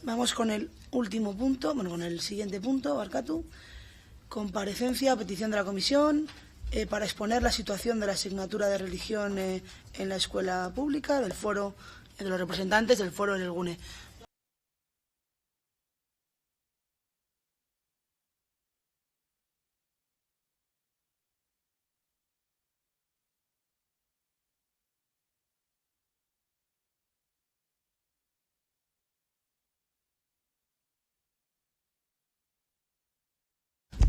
Vamos con el último punto, con el siguiente punto, Barkatu. Comparecencia a petición de la comisión para exponer la situación de la asignatura de religión en la escuela pública, del foro, de los representantes del foro del Gune.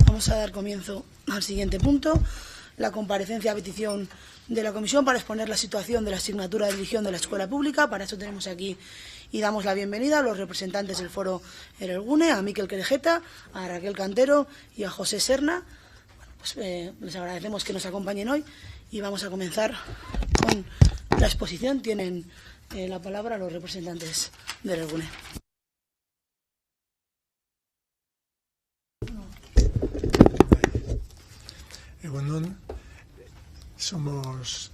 Vamos a dar comienzo al siguiente punto, la comparecencia a petición de la comisión para exponer la situación de la asignatura de religión de la escuela pública. Para eso tenemos aquí y damos la bienvenida a los representantes del foro Erelgune, a Mikel Querejeta, a Raquel Cantero y a José Serna. Bueno, pues, les agradecemos que nos acompañen hoy y vamos a comenzar con la exposición. Tienen la palabra los representantes de Erelgune. Somos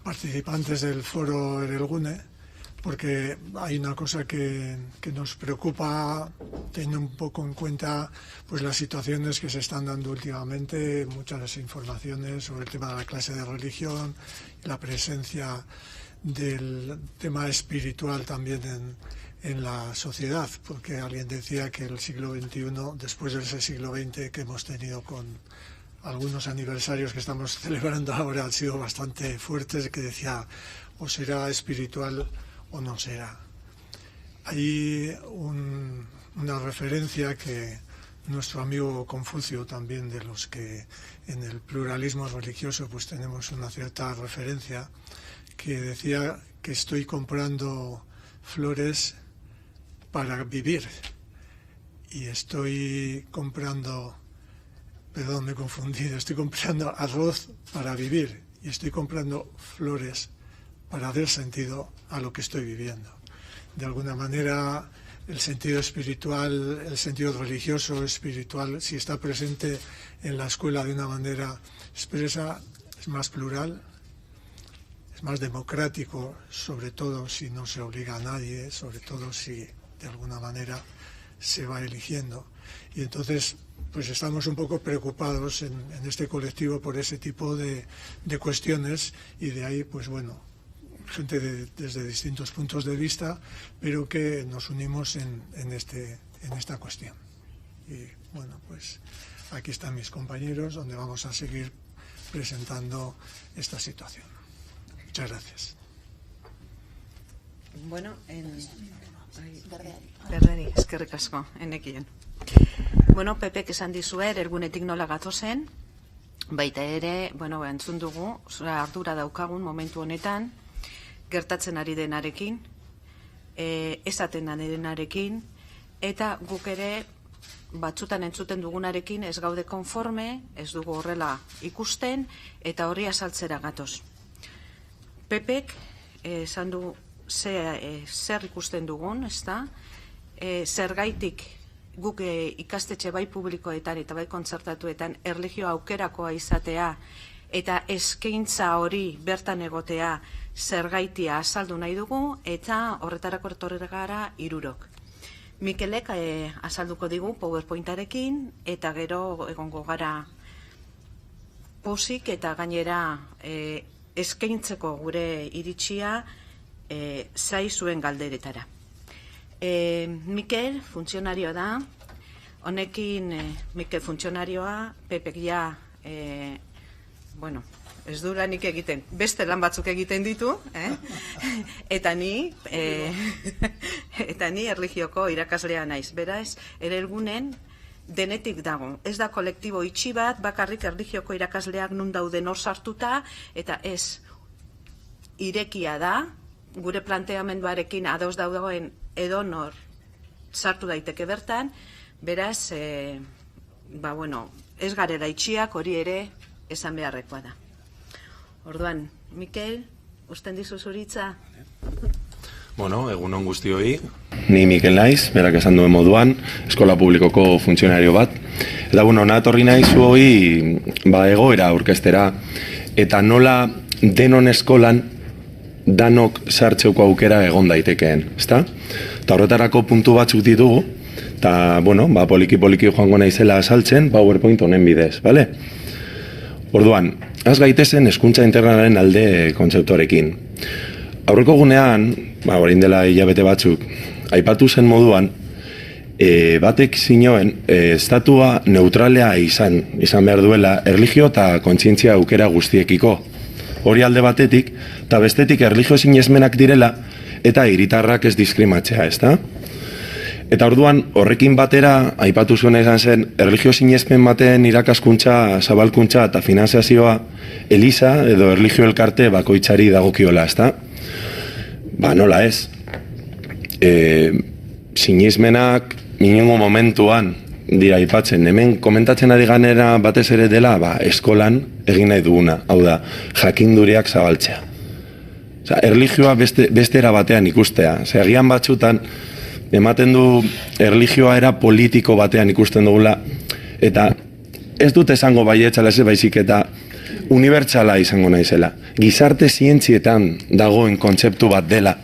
participantes del foro Erelgune porque hay una cosa que nos preocupa, teniendo un poco en cuenta pues las situaciones que se están dando últimamente, muchas informaciones sobre el tema de la clase de religión, la presencia del tema espiritual también en la sociedad, porque alguien decía que el siglo XXI, después de ese siglo XX que hemos tenido con algunos aniversarios que estamos celebrando ahora, han sido bastante fuertes, que decía o será espiritual o no será. Hay una referencia que nuestro amigo Confucio, también de los que en el pluralismo religioso pues tenemos una cierta referencia, que decía que estoy comprando flores para vivir y estoy comprando... Perdón, me he confundido. Estoy comprando arroz para vivir y estoy comprando flores para dar sentido a lo que estoy viviendo. De alguna manera, el sentido espiritual, el sentido religioso, espiritual, si está presente en la escuela de una manera expresa, es más plural, es más democrático, sobre todo si no se obliga a nadie, sobre todo si de alguna manera se va eligiendo. Y entonces pues estamos un poco preocupados en este colectivo por ese tipo de cuestiones, y de ahí pues bueno, gente desde distintos puntos de vista, pero que nos unimos en esta cuestión. Y bueno, pues aquí están mis compañeros, donde vamos a seguir presentando esta situación. Muchas gracias. Bueno, Berderi, eskerrik asko, enekien. Bueno, Pepek esan dizue, Erelgunetik nola gatozen, baita ere, bueno, entzun dugu, ardura daukagun momentu honetan, gertatzen ari denarekin, esaten ari denarekin, eta guk ere batzutan entzuten dugunarekin ez gaude konforme, ez dugu horrela ikusten, eta horri azaltzera gatoz. Pepek esan du zer ikusten dugun, ezta? Zergaitik guk ikastetxe bai publikoetan eta bai kontzertatuetan erlijio aukerakoa izatea eta eskaintza hori bertan egotea zergaitia azaldu nahi dugu, eta horretarako etorri gara 3. Mikelek azalduko digu PowerPointarekin, eta gero egongo gara pozik eta gainera eskaintzeko gure iritsia zaizuen galderetara. Mikel funtzionarioa da, honekin Mikel funtzionarioa, Pepek ja, bueno, ez du lanik egiten, beste lan batzuk egiten ditu, eta ni erlijioko irakaslea naiz. Beraz, Erelgunen denetik dago. Ez da kolektibo itxi bat, bakarrik erlijioko irakasleak nun dauden hor sartuta, eta ez irekia da, gure planteamenduarekin ados dagoen edonor sartu daiteke bertan, beraz, bueno, ez garela itxiak, hori ere esan beharrekoa da. Orduan, Mikel, usten dizu zuritza? Bueno, egunon guztioi. Ni Mikel naiz, berak esan duen moduan, eskola publikoko funtzionario bat. Eta, bueno, natorri naiz zuoi, egoera aurkeztera, eta nola denon eskolan danok sartzeuko aukera egon daitekeen, ezta? Eta horretarako puntu batzuk ditugu, eta, bueno, poliki-poliki joango naizela azaltzen, PowerPoint honen bidez, bale? Orduan, az gaitezen hezkuntza integralaren alde kontzeptuarekin. Aurreko gunean, orain dela hilabete batzuk, aipatu zen moduan, batek zioen, estatua neutralea izan behar duela erlijio eta kontzientzia aukera guztiekiko. Hori alde batetik, eta bestetik erlijio sinesmenak direla, eta hiritarrak ez diskrimatzea, ezta? Eta orduan, horrekin batera, aipatu zuena izan zen, erlijio sinesmen baten irakaskuntza, zabalkuntza eta finanziazioa eliza edo erlijio elkarte bakoitzari dagokiola, ezta? Nola ez. Sinesmenak minimo momentuan dira aipatzen. Hemen komentatzen ari ganera batez ere dela, eskolan egin nahi duguna. Hau da, jakinduriak zabaltzea. Erlijioa beste era batean ikustea. Agian batzutan, ematen du erlijioa era politiko batean ikusten dugula, eta ez dut esango baietxala ez baizik eta unibertsala izango naizela. Gizarte zientzietan dagoen kontzeptu bat dela.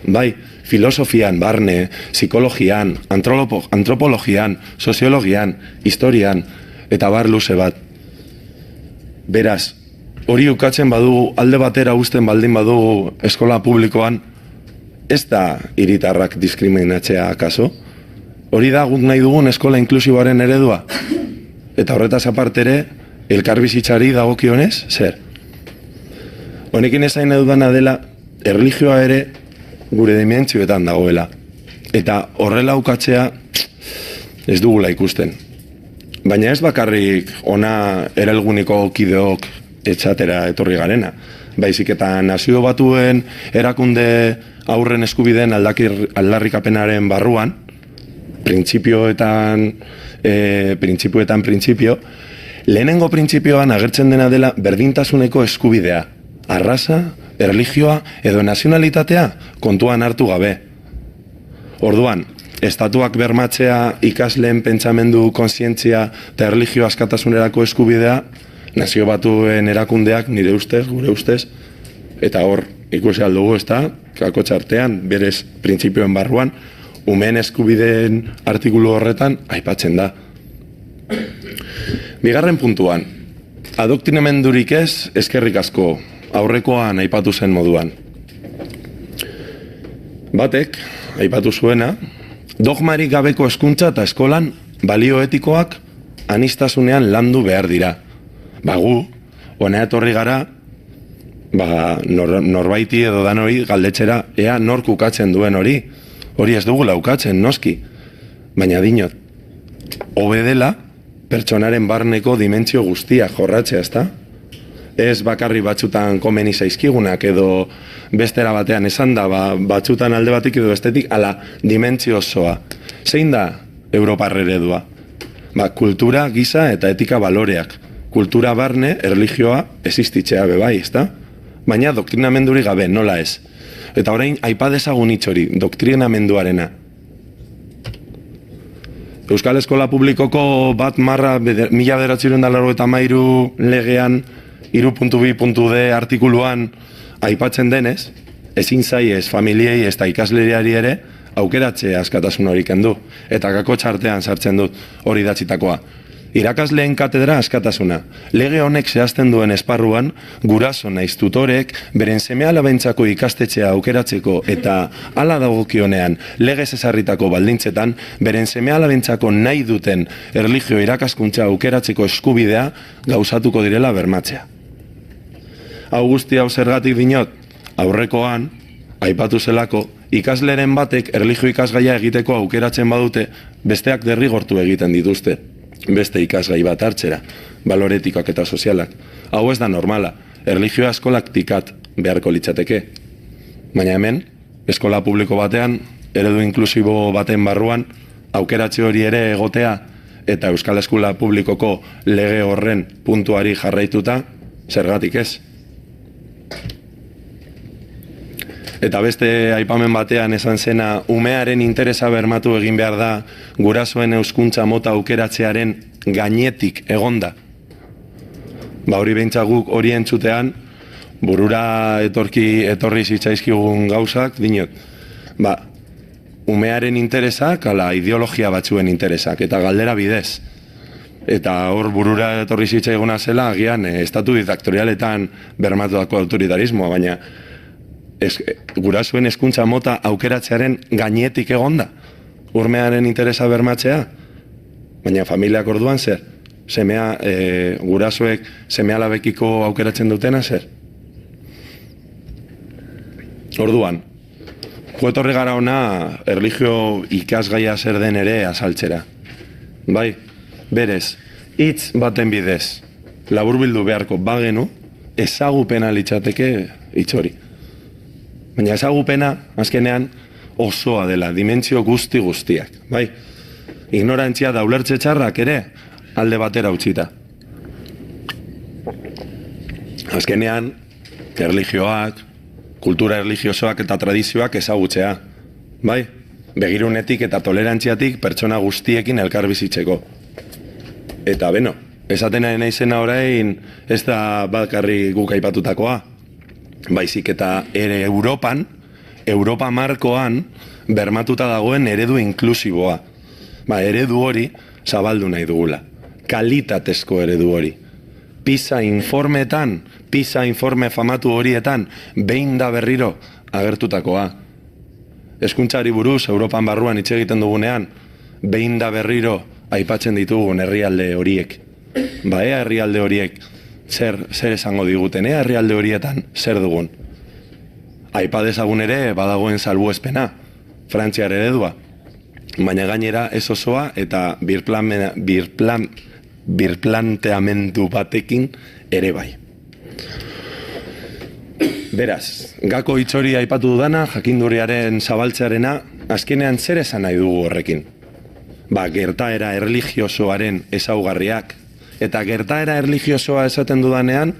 Bai, filosofian, barne, psikologian, antropologian, soziologian, historian, eta bar luze bat. Beraz, hori ukatzen badugu, alde batera uzten baldin badugu eskola publikoan, ez da hiritarrak diskriminatzea akaso? Hori da guk nahi dugun eskola inklusiboaren eredua? Eta horretaz apartere, elkarbizitzari dagokionez, zer? Honekin ezain edudana dela, erlijioa ere gure dimentzioetan dagoela. Eta horrela ukatzea ez dugula ikusten. Baina ez bakarrik ona erelguniko kideok etxatera etorri garena. Baizik eta Nazio Batuen erakunde aurren eskubideen aldarrikapenaren barruan, printzipioetan printzipio, lehenengo printzipioan agertzen dena dela berdintasuneko eskubidea, arraza, erlijioa edo nazionalitatea kontuan hartu gabe. Orduan, estatuak bermatzea ikasleen pentsamendu, kontzientzia eta erlijio askatasunerako eskubidea, Nazio Batuen erakundeak nire ustez, gure ustez, eta hor ikusi aldugu, ez da, kako txartean, berez printzipioen barruan, umeen eskubideen artikulu horretan aipatzen da. Bigarren puntuan, adoktrinamendurik ez, eskerrik asko, aurrekoan aipatu zen moduan. Batek, aipatu zuena, dogmarik gabeko hezkuntza eta eskolan balio etikoak aniztasunean landu behar dira. Gu, hona etorri gara, norbaiti edo danori galdetxera, ea nork ukatzen duen hori ez dugula ukatzen, noski. Baina dinot, hobe dela, pertsonaren barneko dimentsio guztia jorratzea, ezta? Ez bakarri batzutan komeni zaizkigunak edo bestera batean esan da, batzutan alde batik edo bestetik, ala dimentsio osoa. Zein da Europar eredua? Kultura, giza eta etika baloreak. Kultura barne, erlijioa, existitzea bebai, ezta? Baina doktrinamendurik gabe, nola ez? Eta orain, aipa dezagun hori, doktrinamenduarena. Euskal Eskola Publikoko 1/1993 legean 3.2.d artikuluan aipatzen denez, ezin zaiez familiei ez da ikasleriari ere aukeratze askatasun hori kendu. Eta kako txartean sartzen dut hori datzitakoa. Irakasleen katedra askatasuna. Lege honek zehazten duen esparruan, guraso naiz tutorek, beren seme-alabentzako ikastetxea aukeratzeko eta hala dagokionean legez ezarritako baldintzetan, beren seme-alabentzako nahi duten erlijio irakaskuntza aukeratzeko eskubidea gauzatuko direla bermatzea. Hau guzti hau zergatik dinot, aurrekoan, aipatu zelako, ikasleren batek erlijio ikasgaia egiteko aukeratzen badute, besteak derrigortu egiten dituzte. Beste ikasgai bat hartzera, baloretikak eta sozialak. Hau ez da normala, erlijioa eskolak tikat beharko litzateke. Baina hemen, eskola publiko batean, eredu inklusibo baten barruan, aukeratze hori ere egotea eta Euskal Eskola Publikoko lege horren puntuari jarraituta, zergatik ez. Eta beste aipamen batean esan zena, umearen interesa bermatu egin behar da gurasoen euskuntza mota aukeratzearen gainetik egonda. Hori behintzat guk hori entzutean, burura etorri zitzaizkigun gauzak, dinot. umearen interesak, ala ideologia batzuen interesak, eta galdera bidez. Eta hor burura etorri zitzaiguna zela, agian, estatu diktatorialetan bermatutako autoritarismoa, baina gurasoen hezkuntza mota aukeratzearen gainetik egonda, umearen interesa bermatzea, baina familiak orduan zer? Gurasoek seme-alabekiko aukeratzen dutena zer? Orduan, etorri gara ona erlijio ikasgaia zer den ere azaltzera. Bai, berez, hitz baten bidez, laburbildu beharko bagenu, ezagupena litzateke hitz hori. Baina ezagupena, azkenean, osoa dela, dimentsio guztiak. Bai, ignorantzia da ulertze txarrak ere, alde batera utzita. Azkenean, erlijioak, kultura erlijiosoak eta tradizioak ezagutzea. Bai, begirunetik eta tolerantziatik pertsona guztiekin elkarbizitzeko. Eta beno, esaten ari naizena orain ez da bakarri guk aipatutakoa. Baizik eta ere Europa markoan bermatuta dagoen eredu inklusiboa. Eredu hori zabaldu nahi dugula. Kalitatezko eredu hori. PISA informe famatu horietan, behin da berriro agertutakoa. Hezkuntzari buruz, Europan barruan hitz egiten dugunean, behin da berriro aipatzen ditugun herrialde horiek. Ea herrialde horiek zer esango diguten, herrialde horietan zer dugun. Aipa dezagun ere badagoen salbuespena, Frantziar eredua. Baina gainera ez osoa eta birplanteamendu batekin ere bai. Beraz, gako hitzori aipatu dudana, jakinduriaren zabaltzearena, azkenean zer esan nahi dugu horrekin? Gertaera erlijiosoaren ezaugarriak, eta gertaera erlijiosoa esaten dudanean,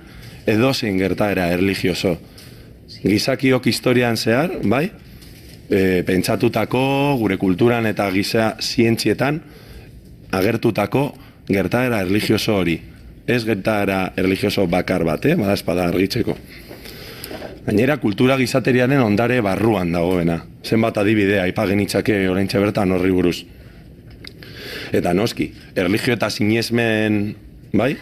edozein gertaera erlijioso. Gizakiok historian zehar, bai? Pentsatutako, gure kulturan eta giza zientzietan agertutako gertaera erlijioso hori. Ez gertaera erlijioso bakar bat, bada espada argitzeko. Gainera, kultura gizateriaren ondare barruan dagoena. Zenbat adibidea aipagenitzake oraintxe bertan horri buruz. Eta noski, erlijio eta sinesmen, bai,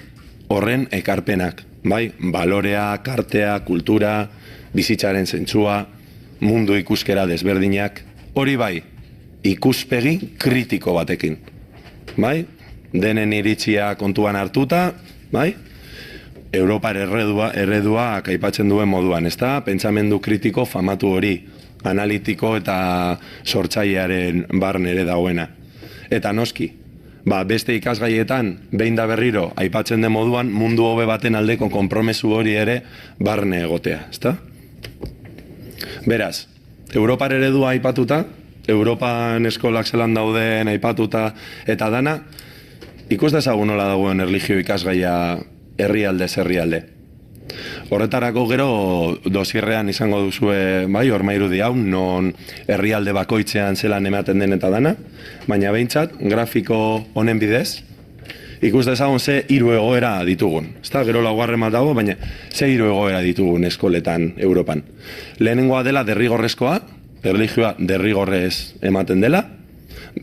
horren ekarpenak, bai, balorea, kartea, kultura, bizitzaren zentzua, mundu ikuskera desberdinak, hori bai, ikuspegi kritiko batekin. Bai, denen iritzia kontuan hartuta, bai, Europar erreduak aipatzen duen moduan, ezta? Pentsamendu kritiko famatu hori, analitiko eta sortzailearen barne ere dagoena. Eta noski, beste ikasgaietan, behin da berriro, aipatzen den moduan, mundu hobe baten aldeko konpromesu hori ere barne egotea, ezta? Beraz, Europar eredua aipatuta, Europan eskolak zelan dauden aipatuta eta dana, ikus dezagun nola dagoen erlijio ikasgaia herrialde. Horretarako gero dosierrean izango duzue, bai, ormairudi hau, non herrialde bakoitzean zelan ematen den eta dana, baina behintzat, grafiko honen bidez, ikus dezagun ze 3 egoera ditugun. Ez da, gero laugarren bat dago, baina ze 3 egoera ditugun eskoletan Europan. Lehenengoa dela derrigorrezkoa, erlijioa derrigorrez ematen dela,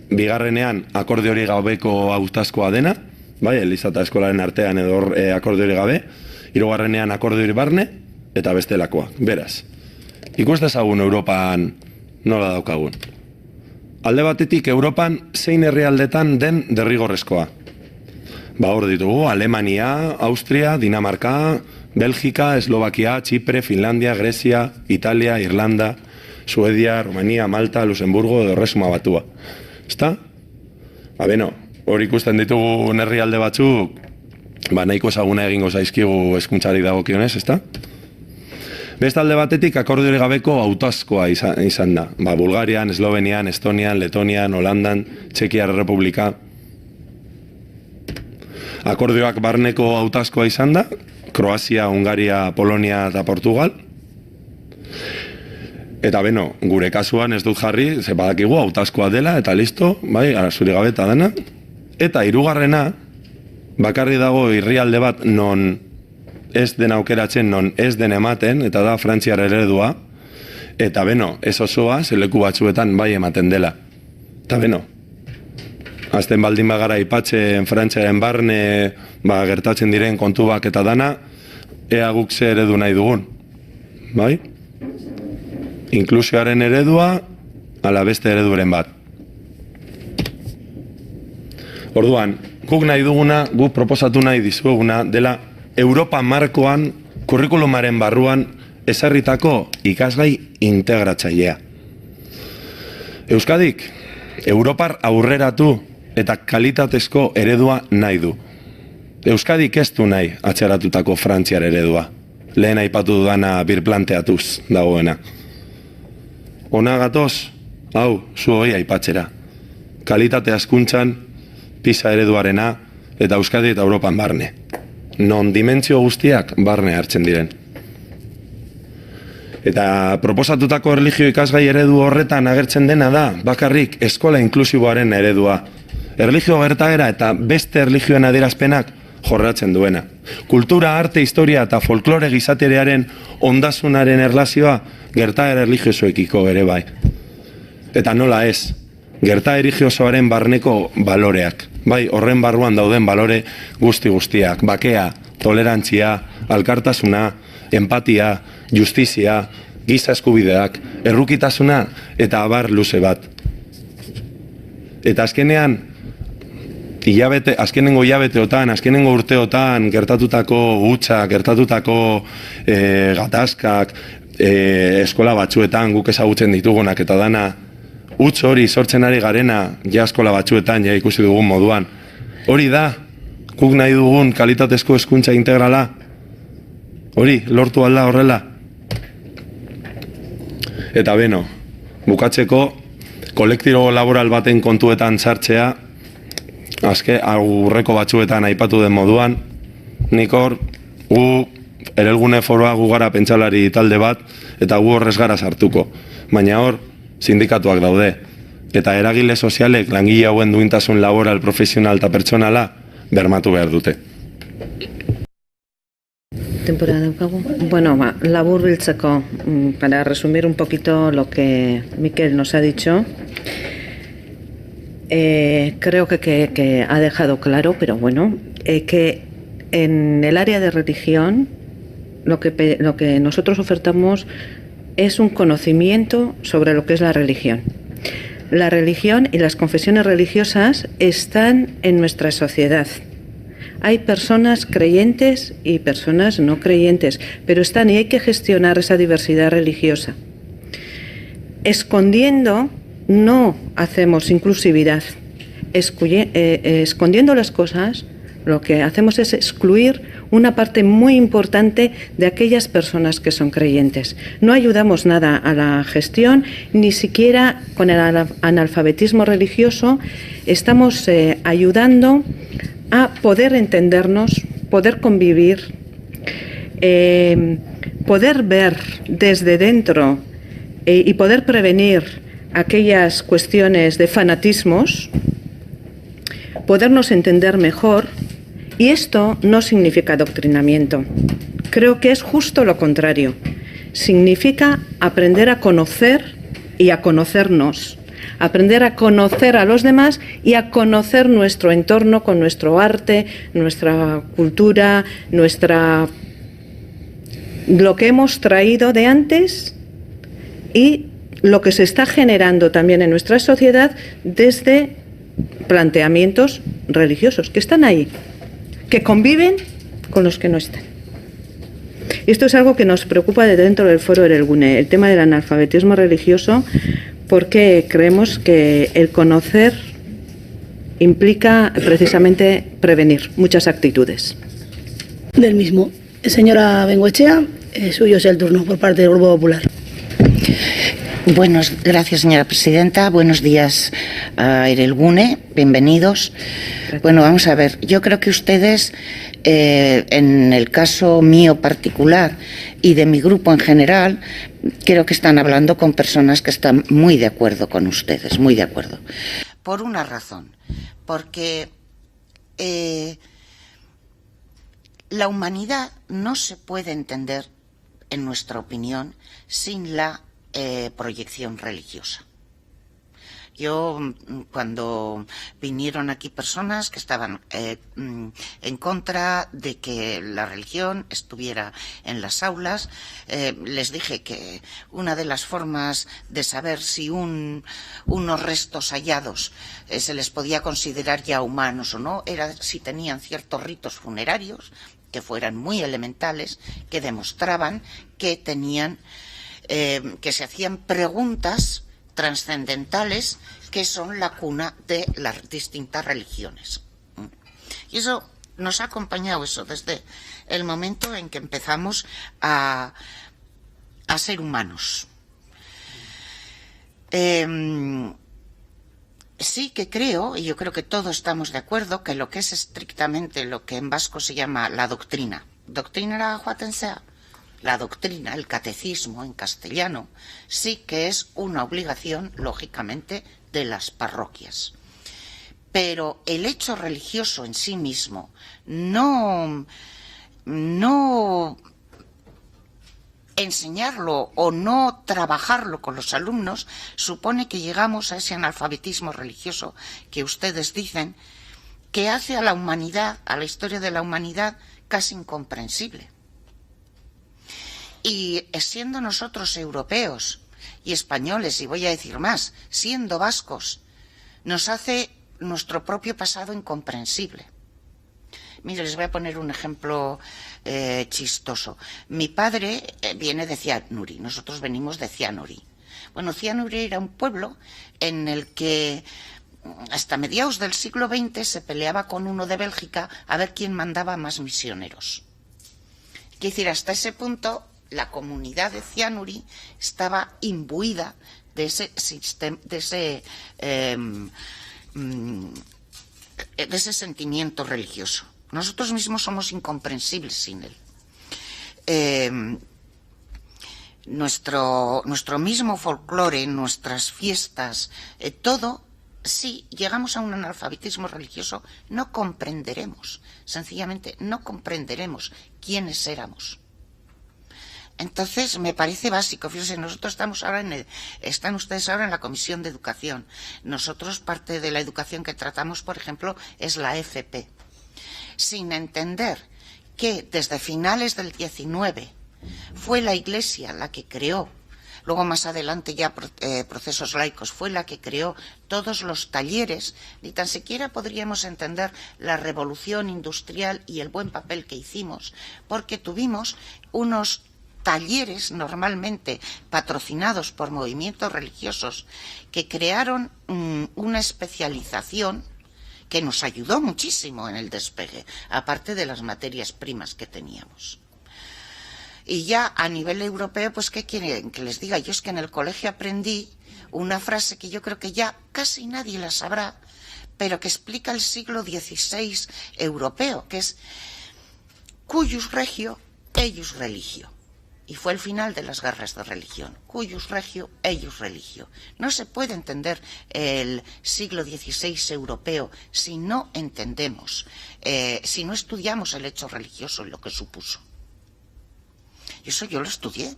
bigarrenean akorde hori gabeko hautazkoa dena, bai, eliza eta eskolaren artean edo akorde hori gabe, hirugarrenean akorde hori barne, eta bestelakoa. Beraz, ikus dezagun Europan nola daukagun. Alde batetik Europan zein herrialdetan den derrigorrezkoa. Hor ditugu, Alemania, Austria, Dinamarka, Belgika, Eslovakia, Txipre, Finlandia, Grezia, Italia, Irlanda, Suedia, Romania, Malta, Luxemburgo edo Erresuma Batua. Ezta? Hor ikusten ditugu herrialde batzuk, nahiko ezaguna egingo zaizkigu hezkuntzari dagokionez, ezta? Beste alde batetik akordiori gabeko hautazkoa izan da. Bulgarian, Eslovenian, Estonian, Letonian, Holandan, Txekiar Errepublika. Akordioak barneko hautazkoa izan da, Kroazia, Hungaria, Polonia eta Portugal. Eta gure kasuan ez dut jarri, ze badakigu hautazkoa dela, eta listo, bai, zuri gabe eta dena. Eta hirugarrena, bakarri dago herrialde bat non ez den aukeratzen, non ez den ematen, eta da Frantziar eredua, Eta beno, ez osoa, zeleku batzuetan bai ematen dela. Eta beno, azten baldin bagara aipatzen Frantziaren barne gertatzen diren kontuak eta dana, ea guk ze eredu nahi dugun. Bai? Inklusioaren eredua, ala beste ereduren bat. Orduan, guk nahi duguna, guk proposatu nahi dizuguna dela Europa markoan, kurrikulumaren barruan, ezarritako ikasgai integratzailea. Euskadik, Europar aurreratu eta kalitatezko eredua nahi du. Euskadik ez du nahi atxeratutako Frantziar eredua. Lehen aipatu dudana birplanteatuz dagoena. Ona gatoz, hau, zu hori aipatzera. Kalitate hezkuntzan, PISA ereduarena eta Euskadi eta Europan barne. Non dimentsio guztiak barne hartzen diren. Eta proposatutako erlijio ikasgai eredu horretan agertzen dena da, bakarrik eskola inklusiboaren eredua. Erlijio gertaera eta beste erlijioen adierazpenak jorratzen duena. Kultura, arte, historia eta folklore gizaterearen ondasunaren erlazioa gertaera erlijiosoekiko ere bai. Eta nola ez, gertaera erlijiosoaren barneko baloreak. Bai, horren barruan dauden balore guztiak. Bakea, tolerantzia, alkartasuna, empatia, justizia, giza eskubideak, errukitasuna eta abar luze bat. Eta azkenean, azkenengo hilabeteotan, azkenengo urteotan gertatutako hutsa, gertatutako gatazkak, eskola batzuetan guk ezagutzen ditugunak eta dana, huts hori sortzen ari garena ja eskola batzuetan ja ikusi dugun moduan. Hori da, guk nahi dugun kalitatezko hezkuntza integrala? Hori, lortu alda horrela? Eta beno, bukatzeko, kolektibo laboral baten kontuetan sartzea, aurreko batzuetan aipatu den moduan, nik hor, gu Erelgune Foroa gu gara pentsalari talde bat, eta gu horrez gara sartuko. Baina hor, sindikatuak daude. Eta eragile sozialek langile hauen duintasun laboral, profesional eta pertsonala bermatu behar dute. Temporada daukagu. Bueno, labur biltzeko, para resumir un poquito lo que Mikel nos ha dicho, creo que ha dejado claro, pero bueno, que en el área de religión lo que nosotros ofertamos es un conocimiento sobre lo que es la religión. La religión y las confesiones religiosas están en nuestra sociedad. Hay personas creyentes y personas no creyentes, pero están y hay que gestionar esa diversidad religiosa. Escondiendo no hacemos inclusividad. Escondiendo las cosas, lo que hacemos es excluir una parte muy importante de aquellas personas que son creyentes. No ayudamos nada a la gestión, ni siquiera con el analfabetismo religioso estamos ayudando a poder entendernos, poder convivir, poder ver desde dentro y poder prevenir aquellas cuestiones de fanatismos, podernos entender mejor. Y esto no significa adoctrinamiento. Creo que es justo lo contrario. Significa aprender a conocer y a conocernos. Aprender a conocer a los demás y a conocer nuestro entorno con nuestro arte, nuestra cultura, lo que hemos traído de antes y lo que se está generando también en nuestra sociedad desde planteamientos religiosos que están ahí, que conviven con los que no están. Esto es algo que nos preocupa de dentro del Foro Erelgune, el tema del analfabetismo religioso, porque creemos que el conocer implica precisamente prevenir muchas actitudes. Del mismo. Señora Bengoechea, suyo es el turno por parte del Grupo Popular. Gracias, señora presidenta. Buenos días a Erelgune, bienvenidos. Bueno, vamos a ver, yo creo que ustedes, en el caso mío particular y de mi grupo en general, creo que están hablando con personas que están muy de acuerdo con ustedes, muy de acuerdo. Por una razón, porque la humanidad no se puede entender, en nuestra opinión, sin la proyección religiosa. Yo, cuando vinieron aquí personas que estaban en contra de que la religión estuviera en las aulas, les dije que una de las formas de saber si unos restos hallados se les podía considerar ya humanos o no, era si tenían ciertos ritos funerarios que fueran muy elementales, que demostraban que tenían, que se hacían preguntas trascendentales que son la cuna de las distintas religiones. Y eso nos ha acompañado, eso, desde el momento en que empezamos a ser humanos. Sí que creo, y yo creo que todos estamos de acuerdo, que lo que es estrictamente lo que en vasco se llama la doctrina. ¿Doctrina joaten sea? La doctrina, el catecismo en castellano, sí que es una obligación, lógicamente, de las parroquias. Pero el hecho religioso en sí mismo no enseñarlo o no trabajarlo con los alumnos supone que llegamos a ese analfabetismo religioso que ustedes dicen que hace a la humanidad, a la historia de la humanidad, casi incomprensible. Y siendo nosotros europeos y españoles, y voy a decir más, siendo vascos, nos hace nuestro propio pasado incomprensible. Mire, les voy a poner un ejemplo chistoso. Mi padre viene de Cianuri, nosotros venimos de Cianuri. Bueno, Cianuri era un pueblo en el que hasta mediados del siglo XX se peleaba con uno de Bélgica a ver quién mandaba más misioneros. Quiere decir, hasta ese punto la comunidad de Cianuri estaba imbuida de ese sistema, de ese sentimiento religioso. Nosotros mismos somos incomprensibles sin él. Nuestro mismo folclore, nuestras fiestas, todo, si llegamos a un analfabetismo religioso, no comprenderemos, sencillamente no comprenderemos quiénes éramos. Entonces, me parece básico. Fíjense, nosotros estamos ahora están ustedes ahora en la Comisión de Educación. Nosotros, parte de la educación que tratamos, por ejemplo, es la FP. Sin entender que desde finales del 19 fue la Iglesia la que creó, luego más adelante ya procesos laicos, fue la que creó todos los talleres, ni tan siquiera podríamos entender la revolución industrial y el buen papel que hicimos, porque tuvimos unos talleres normalmente patrocinados por movimientos religiosos que crearon una especialización que nos ayudó muchísimo en el despegue, aparte de las materias primas que teníamos. Y ya a nivel europeo, pues ¿qué quieren que les diga? Yo es que en el colegio aprendí una frase que yo creo que ya casi nadie la sabrá, pero que explica el siglo XVI europeo, que es cuius regio, eius religio. Y fue el final de las guerras de religión. Cuius regio, eius religio. No se puede entender el siglo XVI europeo si no entendemos, si no estudiamos el hecho religioso y lo que supuso. Y eso yo lo estudié.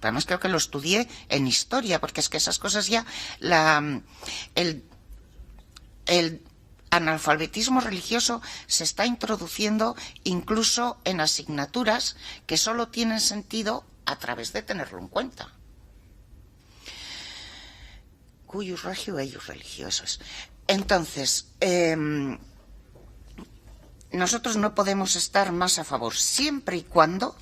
Además creo que lo estudié en historia, porque es que esas cosas ya, el analfabetismo religioso se está introduciendo incluso en asignaturas que solo tienen sentido a través de tenerlo en cuenta. Cuius regio, eius religio, eso es. Entonces, nosotros no podemos estar más a favor, siempre y cuando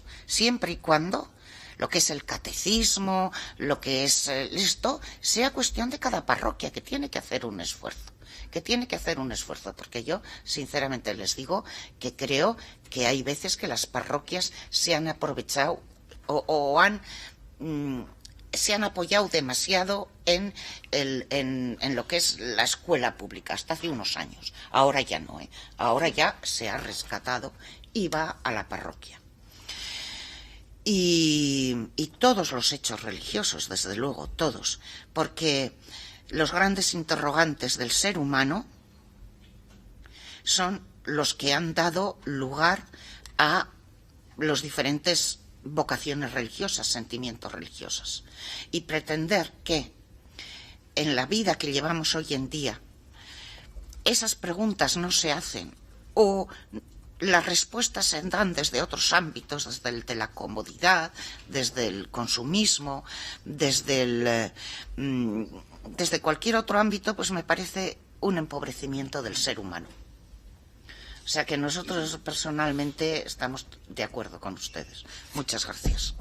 lo que es el catecismo, lo que es esto, sea cuestión de cada parroquia, que tiene que hacer un esfuerzo. Porque yo sinceramente les digo que creo que hay veces que las parroquias se han aprovechado se han apoyado demasiado en lo que es la escuela pública, hasta hace unos años. Ahora ya no, ahora ya se ha rescatado y va a la parroquia. Y todos los hechos religiosos, desde luego, todos, porque los grandes interrogantes del ser humano son los que han dado lugar a los diferentes vocaciones religiosas, sentimientos religiosos. Y pretender que en la vida que llevamos hoy en día esas preguntas no se hacen o las respuestas se dan desde otros ámbitos, desde el de la comodidad, desde el consumismo, desde cualquier otro ámbito, pues me parece un empobrecimiento del ser humano. O sea que nosotros personalmente estamos de acuerdo con ustedes. Muchas gracias.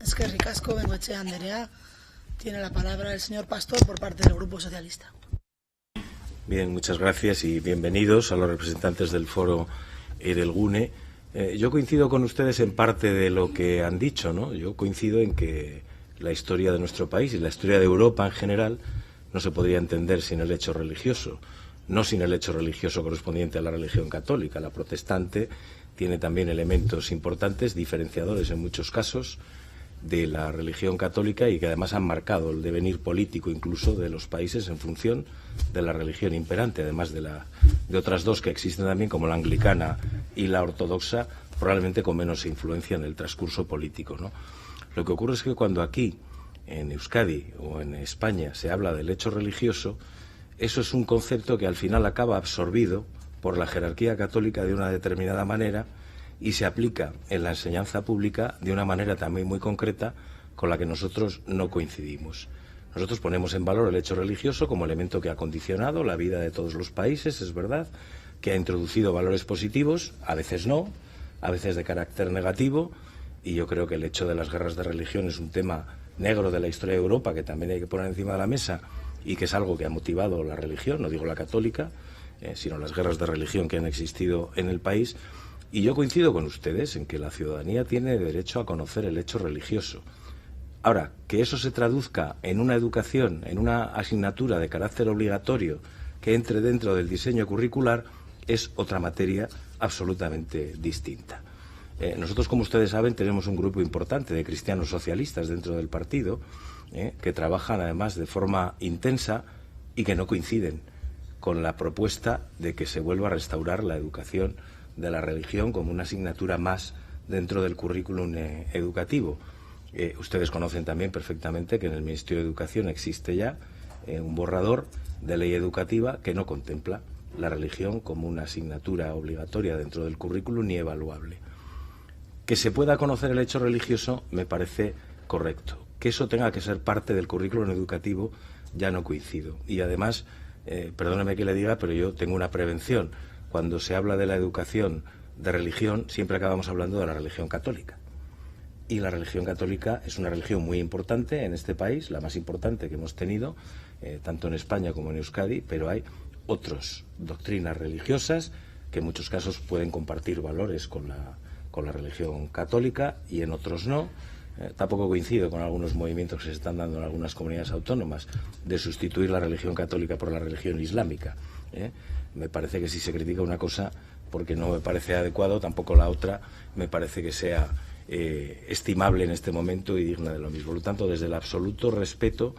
Es que ricasco, Bengoechea Anderea. Tiene la palabra el señor Pastor por parte del Grupo Socialista. Bien, muchas gracias y bienvenidos a los representantes del Foro Erelgune. Yo coincido con ustedes en parte de lo que han dicho, ¿no? Yo coincido en que la historia de nuestro país y la historia de Europa en general no se podría entender sin el hecho religioso, no sin el hecho religioso correspondiente a la religión católica. La protestante tiene también elementos importantes, diferenciadores en muchos casos, de la religión católica y que además han marcado el devenir político incluso de los países en función de la religión imperante, además de otras dos que existen también, como la anglicana y la ortodoxa, probablemente con menos influencia en el transcurso político, ¿no? Lo que ocurre es que cuando aquí, en Euskadi o en España, se habla del hecho religioso, eso es un concepto que al final acaba absorbido por la jerarquía católica de una determinada manera y se aplica en la enseñanza pública de una manera también muy concreta con la que nosotros no coincidimos. Nosotros ponemos en valor el hecho religioso como elemento que ha condicionado la vida de todos los países, es verdad, que ha introducido valores positivos, a veces no, a veces de carácter negativo, y yo creo que el hecho de las guerras de religión es un tema negro de la historia de Europa que también hay que poner encima de la mesa y que es algo que ha motivado la religión, no digo la católica, sino las guerras de religión que han existido en el país. Y yo coincido con ustedes en que la ciudadanía tiene derecho a conocer el hecho religioso. Ahora, que eso se traduzca en una educación, en una asignatura de carácter obligatorio que entre dentro del diseño curricular, es otra materia absolutamente distinta. Nosotros, como ustedes saben, tenemos un grupo importante de cristianos socialistas dentro del partido, que trabajan además de forma intensa y que no coinciden con la propuesta de que se vuelva a restaurar la educación de la religión como una asignatura más dentro del currículum educativo. Ustedes conocen también perfectamente que en el Ministerio de Educación existe ya un borrador de ley educativa que no contempla la religión como una asignatura obligatoria dentro del currículum ni evaluable. Que se pueda conocer el hecho religioso me parece correcto. Que eso tenga que ser parte del currículum educativo ya no coincido. Y además, perdóneme que le diga, pero yo tengo una prevención. Cuando se habla de la educación de religión, siempre acabamos hablando de la religión católica. Y la religión católica es una religión muy importante en este país, la más importante que hemos tenido, tanto en España como en Euskadi, pero hay otras doctrinas religiosas que en muchos casos pueden compartir valores con la religión católica y en otros no. Tampoco coincido con algunos movimientos que se están dando en algunas comunidades autónomas de sustituir la religión católica por la religión islámica. Me parece que si se critica una cosa porque no me parece adecuado, tampoco la otra me parece que sea estimable en este momento y digna de lo mismo. Por lo tanto, desde el absoluto respeto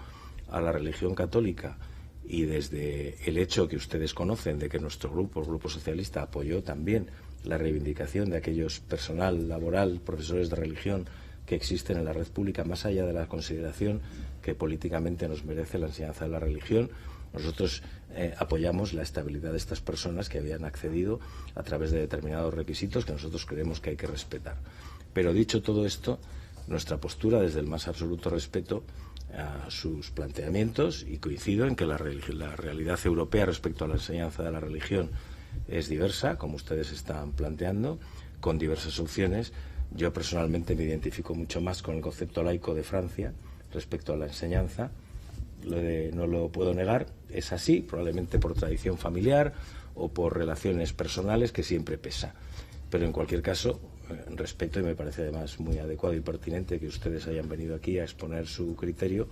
a la religión católica y desde el hecho que ustedes conocen de que nuestro grupo, el Grupo Socialista, apoyó también la reivindicación de aquellos personal laboral, profesores de religión que existen en la red pública, más allá de la consideración que políticamente nos merece la enseñanza de la religión, nosotros apoyamos la estabilidad de estas personas que habían accedido a través de determinados requisitos que nosotros creemos que hay que respetar. Pero dicho todo esto, nuestra postura desde el más absoluto respeto a sus planteamientos, y coincido en que la realidad europea respecto a la enseñanza de la religión es diversa, como ustedes están planteando, con diversas opciones. Yo personalmente me identifico mucho más con el concepto laico de Francia respecto a la enseñanza. No lo puedo negar, es así, probablemente por tradición familiar o por relaciones personales que siempre pesa. Pero en cualquier caso, respeto, y me parece además muy adecuado y pertinente que ustedes hayan venido aquí a exponer su criterio,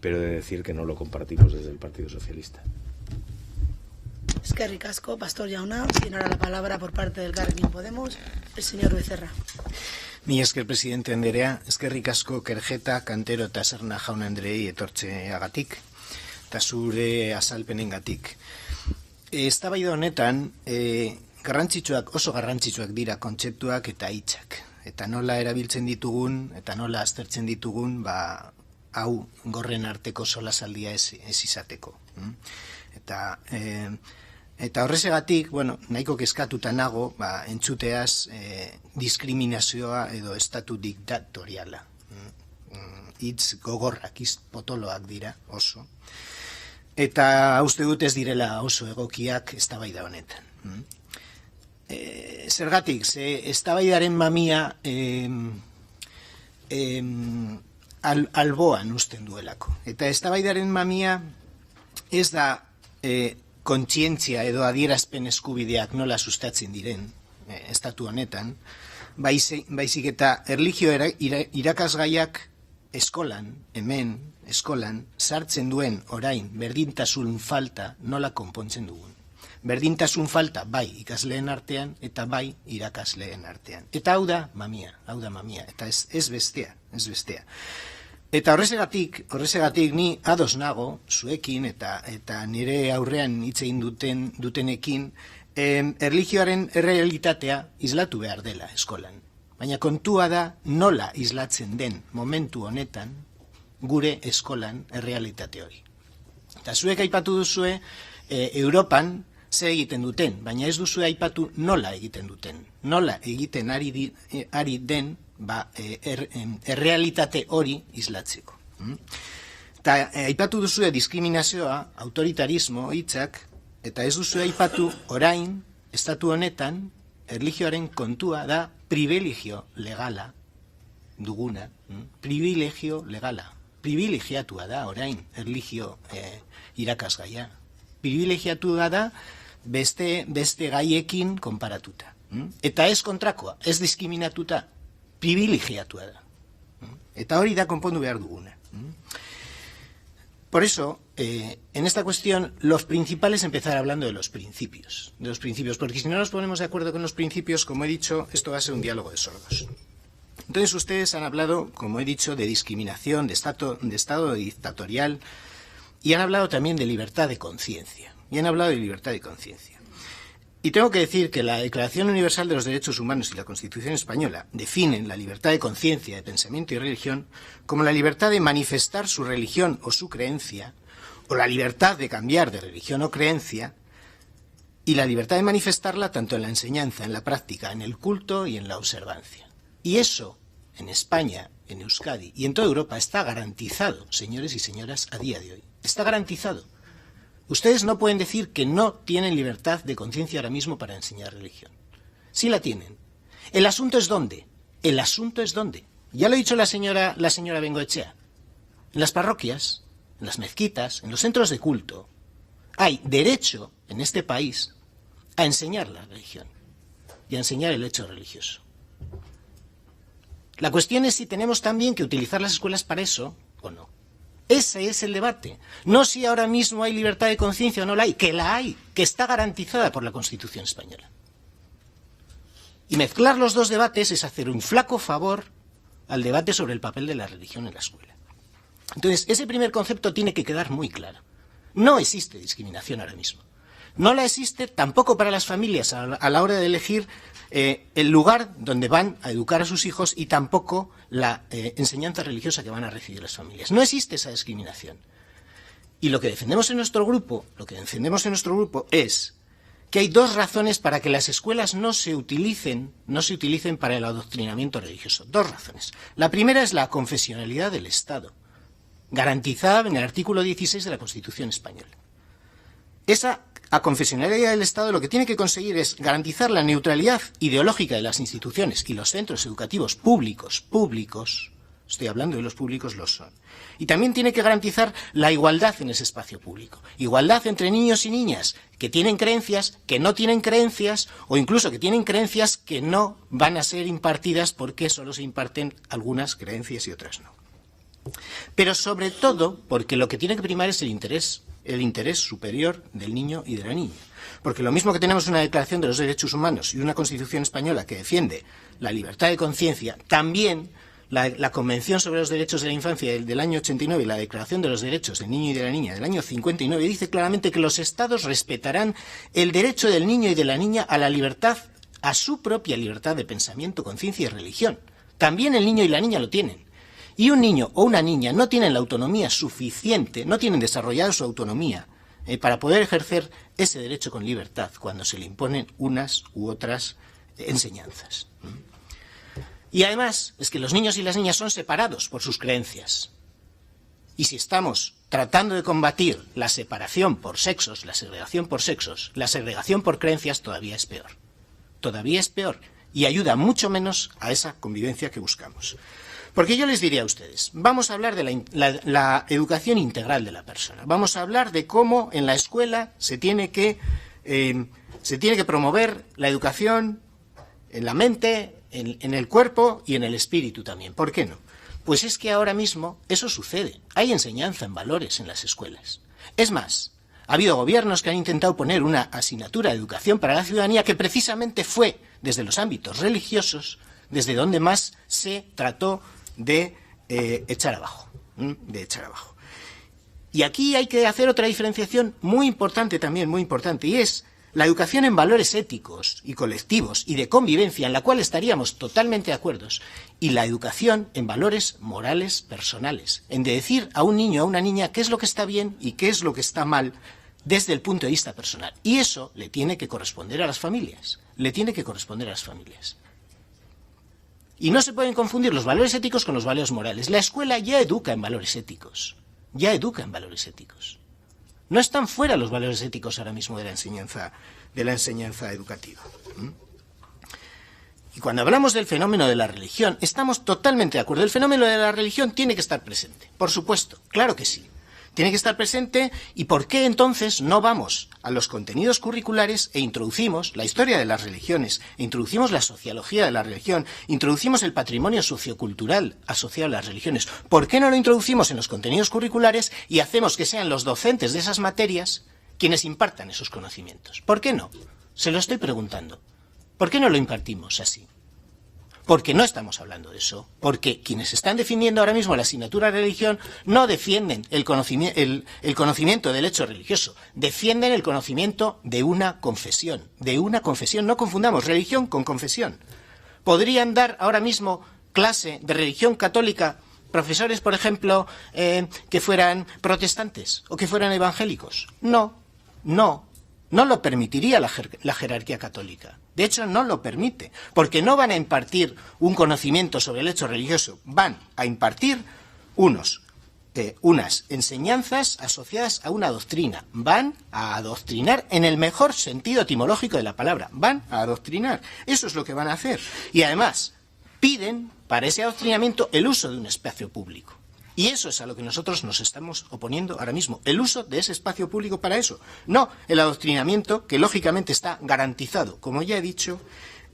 pero he de decir que no lo compartimos desde el Partido Socialista. Es que ricasco, Pastor Jauna. Tiene ahora la palabra por parte del Elkarrekin Podemos el señor Becerra. Mi esker presidente Anderea, eskerrik asko Kerjeta, Kantero eta Serna jaun Andrei etortzeagatik eta zure azalpenengatik. Eztabaida honetan oso garrantzitsuak dira kontzeptuak eta hitzak. eta nola erabiltzen ditugun, eta nola aztertzen ditugun, hau gorren arteko solasaldia ez izateko. Eta horrezegatik, nahiko kezkatuta nago, entzuteaz diskriminazioa edo estatu diktatoriala. Hitz gogorrak, hitz potoloak dira oso. Eta uste dut ez direla oso egokiak eztabaida honetan. Zergatik, eztabaidaren mamia alboan uzten duelako. Eta eztabaidaren mamia ez da kontzientzia edo adierazpen eskubideak nola sustatzen diren estatu honetan, baizik eta erlijio irakasgaiak eskolan, hemen, eskolan, sartzen duen orain berdintasun falta nola konpontzen dugun. Berdintasun falta bai ikasleen artean eta bai irakasleen artean. Eta hau da mamia, eta ez bestea. Eta horrezegatik ni ados nago zuekin eta nire aurrean hitz egin dutenekin erlijioaren errealitatea islatu behar dela eskolan. Baina kontua da nola islatzen den momentu honetan gure eskolan errealitate hori. Eta zuek aipatu duzue Europan ze egiten duten, baina ez duzue aipatu nola egiten duten. Nola egiten ari den errealitate hori islatzeko. Eta aipatu duzue diskriminazioa, autoritarismo hitzak, eta ez duzue aipatu orain, estatu honetan, erlijioaren kontua da privilegio legala duguna. Privilegio legala. Privilegiatua da orain erlijio irakasgaia. Privilegiatua da beste gaiekin konparatuta. Eta ez kontrakoa, ez diskriminatuta, privilegiatua da. Eta hori da konpondu behar duguna. Por eso, en esta cuestión, lo principal es empezar hablando de los principios, porque si no nos ponemos de acuerdo con los principios, como he dicho, esto va a ser un diálogo de sordos. Entonces ustedes han hablado, como he dicho, de discriminación, de estado dictatorial, y han hablado también de libertad de conciencia. Y tengo que decir que la Declaración Universal de los Derechos Humanos y la Constitución Española definen la libertad de conciencia, de pensamiento y religión como la libertad de manifestar su religión o su creencia, o la libertad de cambiar de religión o creencia, y la libertad de manifestarla tanto en la enseñanza, en la práctica, en el culto y en la observancia. Y eso, en España, en Euskadi y en toda Europa está garantizado, señores y señoras, a día de hoy. Está garantizado. Ustedes no pueden decir que no tienen libertad de conciencia ahora mismo para enseñar religión. Sí la tienen. El asunto es dónde. Ya lo ha dicho la señora Bengoechea. En las parroquias, en las mezquitas, en los centros de culto, hay derecho en este país a enseñar la religión y a enseñar el hecho religioso. La cuestión es si tenemos también que utilizar las escuelas para eso o no. Ese es el debate. No si ahora mismo hay libertad de conciencia o no la hay, que está garantizada por la Constitución española. Y mezclar los dos debates es hacer un flaco favor al debate sobre el papel de la religión en la escuela. Entonces, ese primer concepto tiene que quedar muy claro. No existe discriminación ahora mismo. No la existe tampoco para las familias a la hora de elegir el lugar donde van a educar a sus hijos y tampoco la enseñanza religiosa que van a recibir las familias. No existe esa discriminación. Y lo que defendemos en nuestro grupo, es que hay dos razones para que las escuelas no se utilicen para el adoctrinamiento religioso. Dos razones. La primera es la confesionalidad del Estado, garantizada en el artículo 16 de la Constitución española. Esa confesionalidad del Estado lo que tiene que conseguir es garantizar la neutralidad ideológica de las instituciones y los centros educativos públicos, estoy hablando de los públicos, lo son. Y también tiene que garantizar la igualdad en ese espacio público. Igualdad entre niños y niñas que tienen creencias, que no tienen creencias, o incluso que tienen creencias que no van a ser impartidas porque solo se imparten algunas creencias y otras no. Pero sobre todo porque lo que tiene que primar es el interés superior del niño y de la niña. Porque lo mismo que tenemos una Declaración de los Derechos Humanos y una Constitución española que defiende la libertad de conciencia, también la Convención sobre los Derechos de la Infancia del año 89 y la Declaración de los Derechos del Niño y de la Niña del año 59 dice claramente que los Estados respetarán el derecho del niño y de la niña a la libertad a su propia libertad de pensamiento, conciencia y religión. También el niño y la niña lo tienen. Y un niño o una niña no tienen la autonomía suficiente, no tienen desarrollada su autonomía para poder ejercer ese derecho con libertad cuando se le imponen unas u otras enseñanzas. Y además es que los niños y las niñas son separados por sus creencias. Y si estamos tratando de combatir la separación por sexos, la segregación por sexos, la segregación por creencias todavía es peor. Todavía es peor y ayuda mucho menos a esa convivencia que buscamos. Porque yo les diría a ustedes, vamos a hablar de la educación integral de la persona. Vamos a hablar de cómo en la escuela se tiene que promover la educación en la mente, en el cuerpo y en el espíritu también. ¿Por qué no? Pues es que ahora mismo eso sucede. Hay enseñanza en valores en las escuelas. Es más, ha habido gobiernos que han intentado poner una asignatura de educación para la ciudadanía que precisamente fue desde los ámbitos religiosos, desde donde más se trató de echar abajo. Y aquí hay que hacer otra diferenciación muy importante también, muy importante, y es la educación en valores éticos y colectivos y de convivencia, en la cual estaríamos totalmente de acuerdo, y la educación en valores morales personales, en de decir a un niño o a una niña qué es lo que está bien y qué es lo que está mal desde el punto de vista personal. Y eso le tiene que corresponder a las familias, Y no se pueden confundir los valores éticos con los valores morales. La escuela ya educa en valores éticos, No están fuera los valores éticos ahora mismo de la enseñanza educativa. Y cuando hablamos del fenómeno de la religión, estamos totalmente de acuerdo. El fenómeno de la religión tiene que estar presente, por supuesto, claro que sí. Tiene que estar presente. ¿Y por qué entonces no vamos a los contenidos curriculares e introducimos la historia de las religiones, introducimos la sociología de la religión, introducimos el patrimonio sociocultural asociado a las religiones? ¿Por qué no lo introducimos en los contenidos curriculares y hacemos que sean los docentes de esas materias quienes impartan esos conocimientos? ¿Por qué no? Se lo estoy preguntando. ¿Por qué no lo impartimos así? Porque no estamos hablando de eso, porque quienes están defendiendo ahora mismo la asignatura de religión no defienden el conocimiento del hecho religioso, defienden el conocimiento de una confesión, no confundamos religión con confesión. ¿Podrían dar ahora mismo clase de religión católica profesores, por ejemplo, que fueran protestantes o que fueran evangélicos? No lo permitiría la jerarquía católica. De hecho, no lo permite, porque no van a impartir un conocimiento sobre el hecho religioso, van a impartir unas enseñanzas asociadas a una doctrina, van a adoctrinar en el mejor sentido etimológico de la palabra, van a adoctrinar, eso es lo que van a hacer. Y además, piden para ese adoctrinamiento el uso de un espacio público. Y eso es a lo que nosotros nos estamos oponiendo ahora mismo, el uso de ese espacio público para eso. No el adoctrinamiento, que lógicamente está garantizado, como ya he dicho,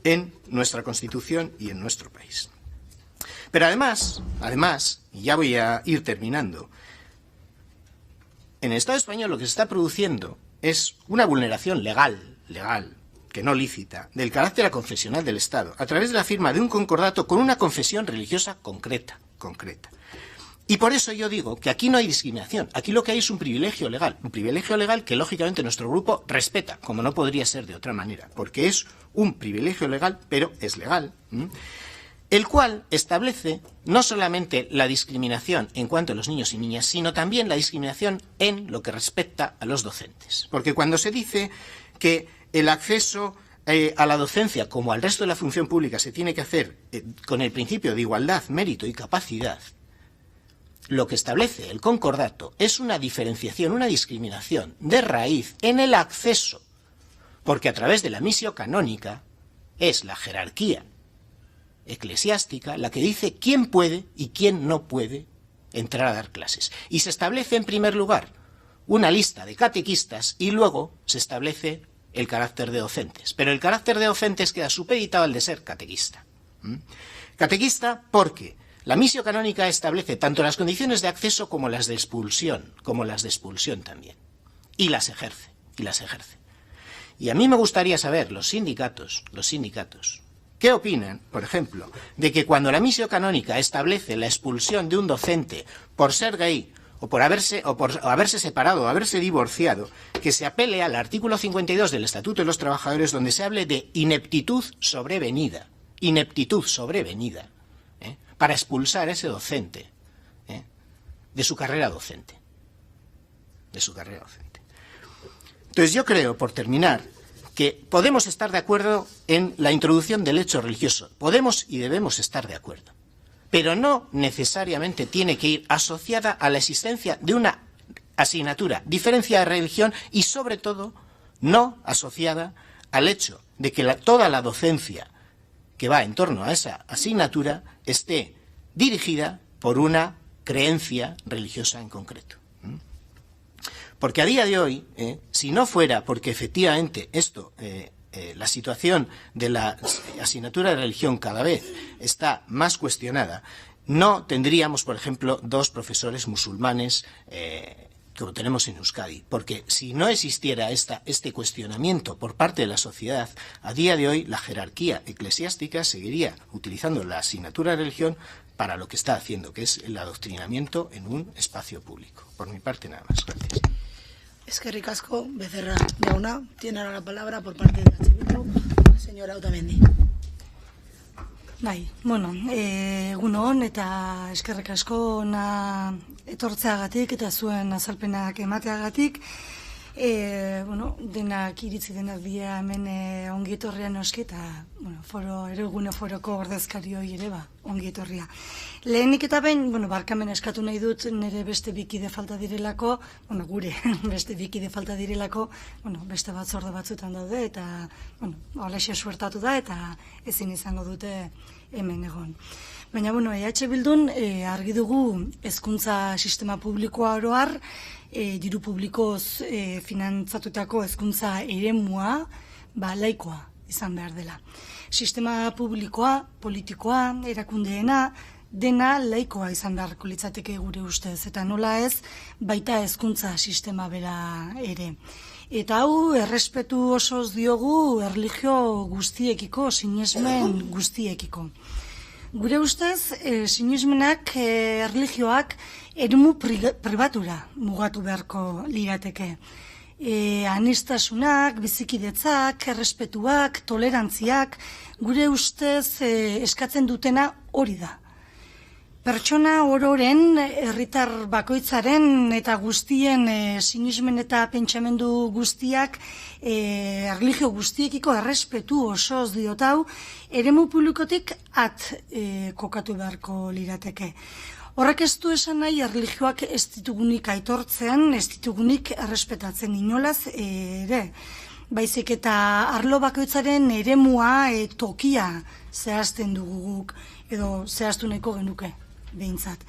en nuestra Constitución y en nuestro país. Pero además, y ya voy a ir terminando, en el Estado español lo que se está produciendo es una vulneración legal, que no lícita, del carácter aconfesional del Estado, a través de la firma de un concordato con una confesión religiosa concreta. Y por eso yo digo que aquí no hay discriminación, aquí lo que hay es un privilegio legal que lógicamente nuestro grupo respeta, como no podría ser de otra manera, porque es un privilegio legal, pero es legal, el cual establece no solamente la discriminación en cuanto a los niños y niñas, sino también la discriminación en lo que respecta a los docentes. Porque cuando se dice que el acceso a la docencia, como al resto de la función pública, se tiene que hacer con el principio de igualdad, mérito y capacidad, lo que establece el concordato es una diferenciación, una discriminación de raíz en el acceso, porque a través de la missio canónica es la jerarquía eclesiástica la que dice quién puede y quién no puede entrar a dar clases. Y se establece en primer lugar una lista de catequistas y luego se establece el carácter de docentes. Pero el carácter de docentes queda supeditado al de ser catequista. Catequista porque la missio canónica establece tanto las condiciones de acceso como las de expulsión también. Y las ejerce. Y a mí me gustaría saber, los sindicatos, ¿qué opinan, por ejemplo, de que cuando la missio canónica establece la expulsión de un docente por ser gay o por haberse separado o haberse divorciado, que se apele al artículo 52 del Estatuto de los Trabajadores, donde se hable de ineptitud sobrevenida, para expulsar a ese docente de su carrera docente. Entonces yo creo, por terminar, que podemos estar de acuerdo en la introducción del hecho religioso. Podemos y debemos estar de acuerdo. Pero no necesariamente tiene que ir asociada a la existencia de una asignatura diferenciada de religión y, sobre todo, no asociada al hecho de que toda la docencia que va en torno a esa asignatura esté dirigida por una creencia religiosa en concreto. Porque a día de hoy, si no fuera porque efectivamente la situación de la asignatura de religión cada vez está más cuestionada, no tendríamos, por ejemplo, 2 profesores musulmanes como tenemos en Euskadi. Porque si no existiera este cuestionamiento por parte de la sociedad, a día de hoy la jerarquía eclesiástica seguiría utilizando la asignatura de religión para lo que está haciendo, que es el adoctrinamiento en un espacio público. Por mi parte, nada más. Gracias. Eskerrik asko, Becerra jauna. Tiene ahora la palabra por parte de Bildu, la señora Otamendi. Bai, bueno, egunon eta eskerrik asko ona etortzeagatik eta zuen azalpenak emateagatik. Bueno, denak iritzi denak dira hemen ongi etorria noski eta bueno, Erelgune foroko ordezkari hori ere ongi etorria. Lehenik eta behin, bueno, barkamen eskatu nahi dut nire beste bikide falta direlako, bueno, gure beste bikide falta direlako, bueno, beste batzorde batzuetan daude eta, bueno, halaxe suertatu da eta ezin izango dute hemen egon. Baina, bueno, EH Bildun argi dugu hezkuntza sistema publikoa oro har, diru publikoz finantzatutako hezkuntza eremua laikoa izan behar dela. Sistema publikoa, politikoa, erakundeena, dena laikoa izan beharko litzateke gure ustez, eta nola ez, baita hezkuntza sistema bera ere. Eta hau, errespetu osoz diogu erlijio guztiekiko, sinesmen guztiekiko. Gure ustez, sinesmenak, erlijioak, eremu pribatura mugatu beharko lirateke. Anistasunak, bizikidetzak, errespetuak, tolerantziak, gure ustez eskatzen dutena hori da. Pertsona ororen, herritar bakoitzaren eta guztien sinesmen eta pentsamendu guztiak, erlijio guztiekiko errespetu osoz diotau, eremu publikotik kokatu beharko lirateke. Horrek ez du esan nahi erlijioak ez ditugunik aitortzen, ez ditugunik errespetatzen inolaz ere. Baizik eta arlo bakoitzaren eremua tokia zehazten dugu guk, edo zehaztu nahiko genuke, behintzat.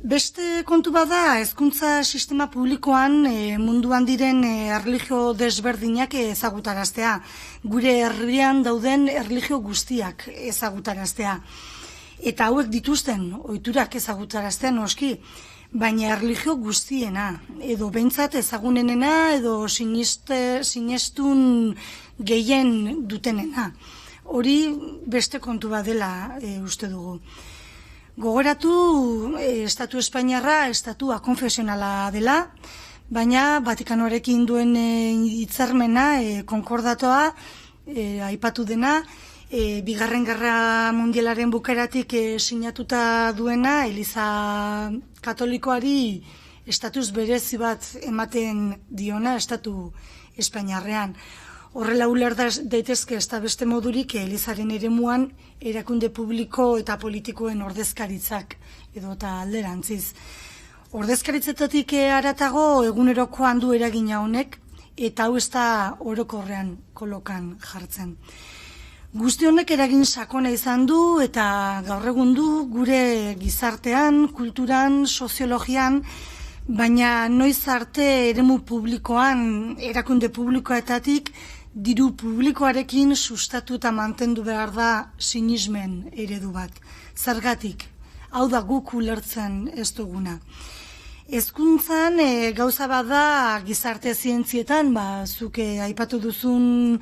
Beste kontu bada, hezkuntza sistema publikoan munduan diren erlijio desberdinak ezagutaraztea. Gure herrian dauden erlijio guztiak ezagutaraztea. Eta hauek dituzten, ohiturak ezagutaraztea noski, baina erlijio guztiena, edo behintzat ezagunenena, edo sinestun gehien dutenena. Hori beste kontu badela uste dugu. Gogoratu, Estatu Espainiarra, estatua konfesionala dela, baina Vatikanoarekin duen hitzarmena, konkordatoa, aipatu dena, Bigarren Gerra Mundialaren bukaeratik sinatuta duena, Eliza Katolikoari estatus berezi bat ematen diona, Estatu Espainiarrean. Horrela uler daitezke ez da beste modurik Elizaren eremuan erakunde publiko eta politikoen ordezkaritzak edo eta alderantziz. Ordezkaritzetatik haratago egunerokoan du eragina honek eta hau ez da orokorrean kolokan jartzen. Guzti honek eragin sakona izan du eta gaur egun du gure gizartean, kulturan, soziologian, baina noiz arte eremu publikoan, erakunde publikoetatik, diru publikoarekin sustatu eta mantendu behar da sinismen eredu bat. Zergatik, hau da guk ulertzen ez duguna. Hezkuntzan gauza bat da gizarte zientzietan, zuke aipatu duzun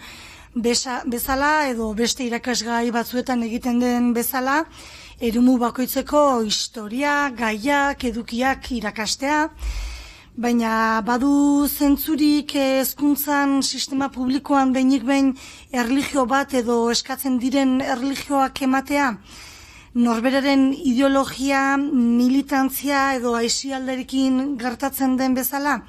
bezala edo beste irakasgai batzuetan egiten den bezala, erumu bakoitzeko historia, gaiak, edukiak irakastea, baina badu zentzurik hezkuntzan sistema publikoan behinik behin erlijio bat edo eskatzen diren erlijioak ematea, norberaren ideologia, militantzia edo aisialderekin gertatzen den bezala.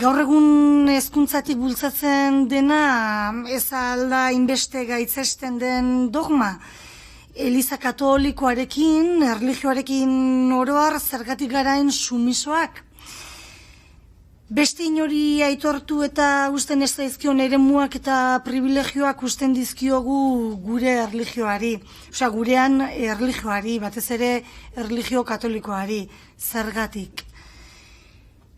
Gaur egun hezkuntzatik bultzatzen dena ez alda inbeste gaitzesten den dogma. Eliza katolikoarekin, erlijioarekin oroar zergatik garaen sumisoak. Beste inori aitortu eta usten ez daizkion eremuak eta privilegioak usten dizkiogu gure erlijioari. Osea, gurean erlijioari, batez ere erlijio katolikoari, zergatik.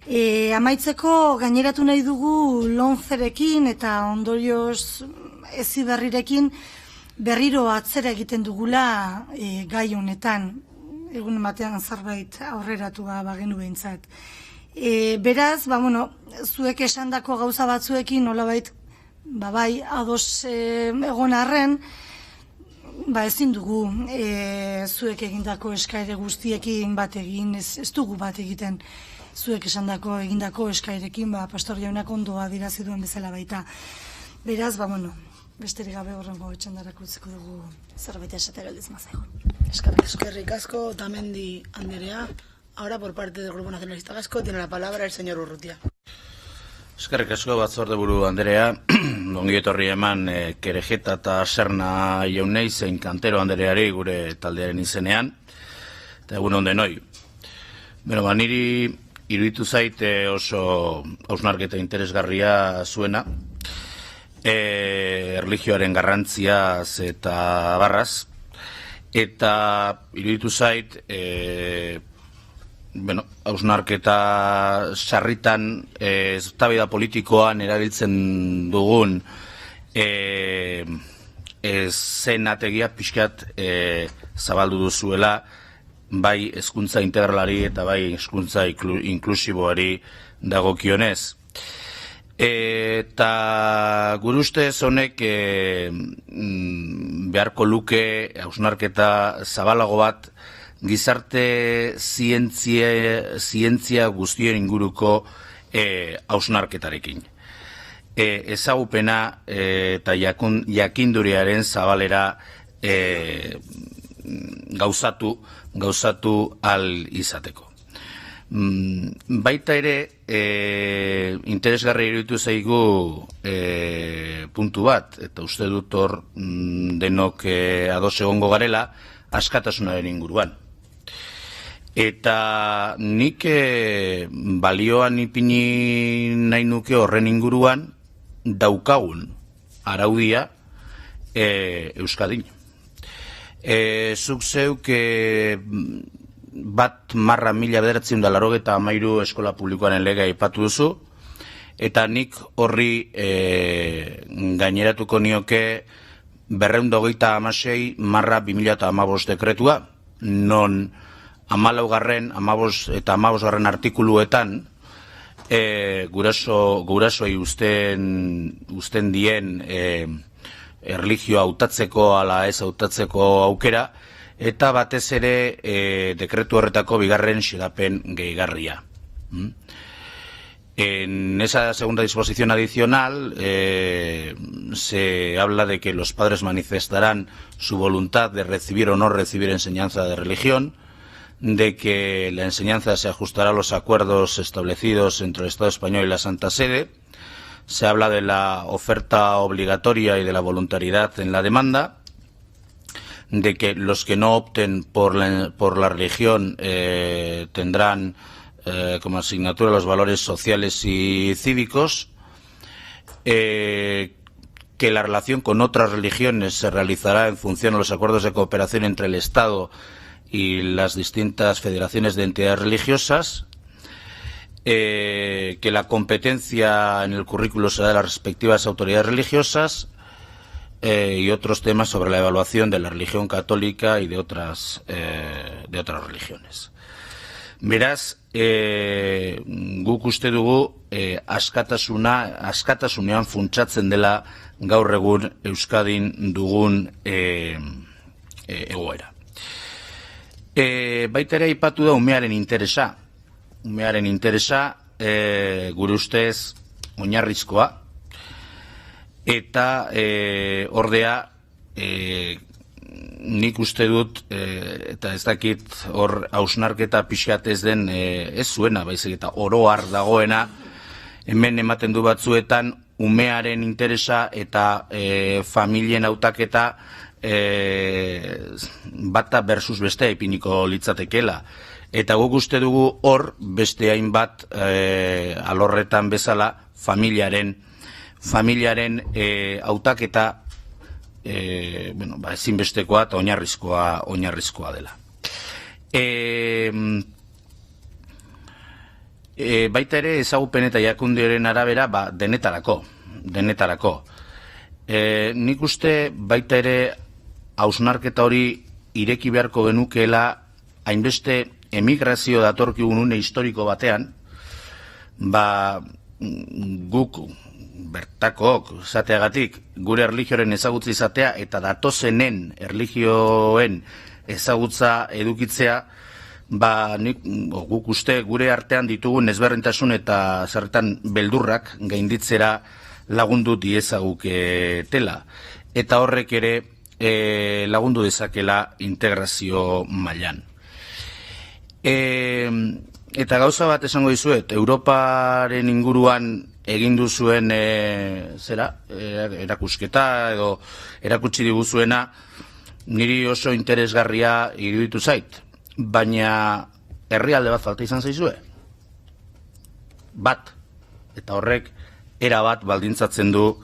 Amaitzeko gaineratu nahi dugu Lomcerekin eta ondorioz Heziberrirekin berriro atzera egiten dugula gai honetan. Egun batean zerbait aurreratua bagenu behintzat. Beraz, zuek esandako gauza batzuekin nolabait, bai, ados egon arren, ezin dugu zuek egindako eskaere guztiekin bat egin, ez dugu bat egiten zuek esandako egindako eskairekin, pastor jaunak ondo adierazi duen bezala baita. Beraz, besterik gabe horrengo etxandarako utziko dugu zerbait esatera aldiz mazaigun. Eskerrik asko, Otamendi Anderea. Ahora, por parte del Grupo Nacionalista Vasco, tiene la palabra el señor Urrutia. Eskerrik asko, batzordeburu Anderea, ongi etorri eman Kerejeta eta Serna jaunei zein Kantero Andereari gure taldearen izenean, eta egun ondenoi. Niri iruditu zait oso hausnarketa interesgarria zuena, erlijioaren garrantziaz eta barraz, eta iruditu zait, hausnarketa sarritan eztabaida politikoan erabiltzen dugun zenategia pixkat zabaldu duzuela bai hezkuntza integralari eta bai hezkuntza inklusiboari dagokionez. Eta gure ustez honek beharko luke hausnarketa zabalago bat gizarte zientzia guztien inguruko hausnarketarekin. Ezagupena eta jakinduriaren zabalera gauzatu al izateko. Baita ere, interesgarri iruditu zaigu puntu bat, eta uste dut hor denok ados egongo garela, askatasunaren inguruan. Eta nik balioan ipini nahi nuke horren inguruan daukagun araudia Euskadin. Zuk zeuk 1/1983 eskola publikoaren legea aipatu duzu, eta nik horri gaineratuko nioke 226/2015 dekretua, non 14., 15. eta 15. artikuluetan gurasoei uzten dien erlijioa hautatzeko ala ez hautatzeko aukera, eta batez ere dekretu horretako 2. xedapen gehigarria. En esa segunda disposición adicional se habla de que los padres manifestarán su voluntad de recibir o no recibir enseñanza de religión, de que la enseñanza se ajustará a los acuerdos establecidos entre el Estado español y la Santa Sede. Se habla de la oferta obligatoria y de la voluntariedad en la demanda, de que los que no opten por la religión tendrán como asignatura los valores sociales y cívicos, que la relación con otras religiones se realizará en función de los acuerdos de cooperación entre el Estado y las distintas federaciones de entidades religiosas, que la competencia en el currículo será de las respectivas autoridades religiosas, y otros temas sobre la evaluación de la religión católica y de otras religiones. Beraz, guk uste dugu askatasunean funtsatzen dela gaur egun Euskadin dugun egoera. Baita ere aipatu da umearen interesa. Umearen interesa, gure ustez, oinarrizkoa. Eta ordea, nik uste dut, eta ez dakit hor hausnarketa pixkat ez den, ez zuena, baizik eta oroar dagoena, hemen ematen du batzuetan, umearen interesa eta familien hautaketa bata versus bestea ipiniko litzatekela. Eta guk uste dugu hor beste hainbat alorretan bezala familiaren hautaketa ezinbestekoa eta oinarrizkoa dela. Baita ere ezagupen eta jakundiaren arabera denetarako. Nik uste baita ere hausnarketa hori ireki beharko genukeela hainbeste emigrazio datorkigun une historiko batean, guk bertakok zateagatik gure erlijioaren ezagutza izatea eta datozenen erlijioen ezagutza edukitzea, guk uste gure artean ditugun ezberdintasun eta zerretan beldurrak gainditzera lagundu diezaguketela. Eta horrek ere lagundu dezakela integrazio mailan. Eta gauza bat esango dizuet, Europaren inguruan egin duzuen erakusketa edo erakutsi diguzuena niri oso interesgarria iruditu zait. Baina herrialde bat falta izan zaizue? Eta horrek erabat baldintzatzen du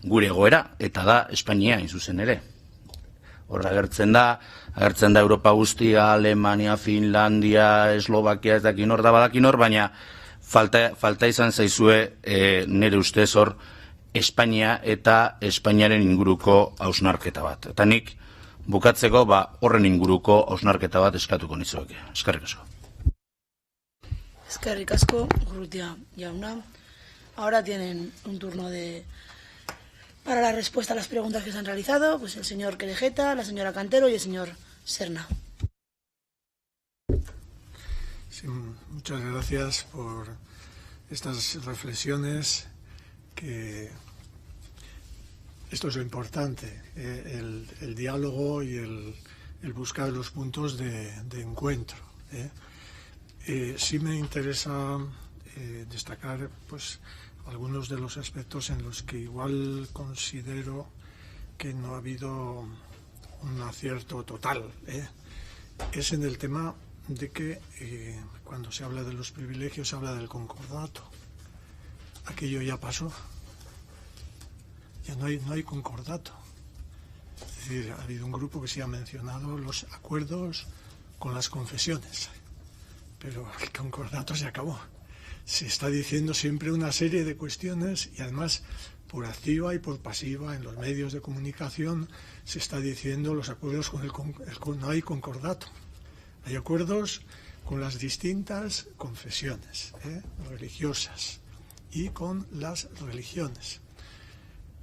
gure egoera, eta da Espainia hain zuzen ere. Horra agertzen da Europa guztia, Alemania, Finlandia, Eslovakia, ez dakin hor da badakin hor, baina falta izan zaizue nire ustez hor Espainia eta Espainiaren inguruko hausnarketa bat. Eta nik bukatzeko horren inguruko hausnarketa bat eskatuko nizueke. Eskerrik asko. Eskerrik asko, Urrutia jauna. Ahora tienen un turno para la respuesta a las preguntas que se han realizado, pues el señor Querejeta, la señora Cantero y el señor Serna. Sí, muchas gracias por estas reflexiones, que esto es lo importante, el diálogo y el buscar los puntos de encuentro. Sí me interesa destacar pues algunos de los aspectos en los que igual considero que no ha habido un acierto total. Es en el tema de que cuando se habla de los privilegios se habla del concordato. Aquello ya pasó. Ya no hay concordato. Es decir, ha habido un grupo que se ha mencionado los acuerdos con las confesiones, pero el concordato se acabó. Se está diciendo siempre una serie de cuestiones y además por activa y por pasiva en los medios de comunicación se está diciendo los acuerdos no hay concordato. Hay acuerdos con las distintas confesiones religiosas y con las religiones.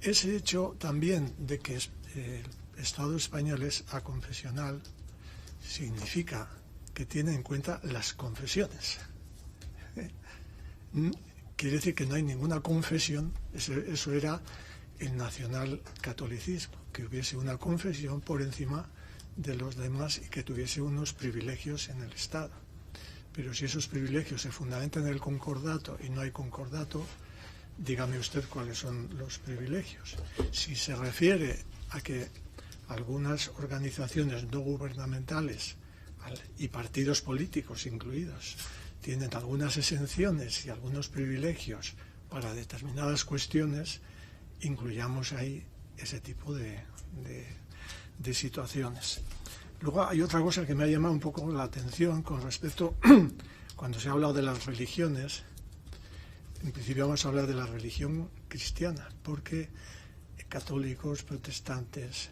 Ese hecho también de que el Estado español es aconfesional significa que tiene en cuenta las confesiones. Quiere decir que no hay ninguna confesión, eso era el nacionalcatolicismo, que hubiese una confesión por encima de los demás y que tuviese unos privilegios en el Estado. Pero si esos privilegios se fundamentan en el concordato y no hay concordato, dígame usted cuáles son los privilegios. Si se refiere a que algunas organizaciones no gubernamentales y partidos políticos incluidos tienen algunas exenciones y algunos privilegios para determinadas cuestiones, incluyamos ahí ese tipo de situaciones. Luego hay otra cosa que me ha llamado un poco la atención con respecto, cuando se ha hablado de las religiones, en principio vamos a hablar de la religión cristiana, porque católicos, protestantes,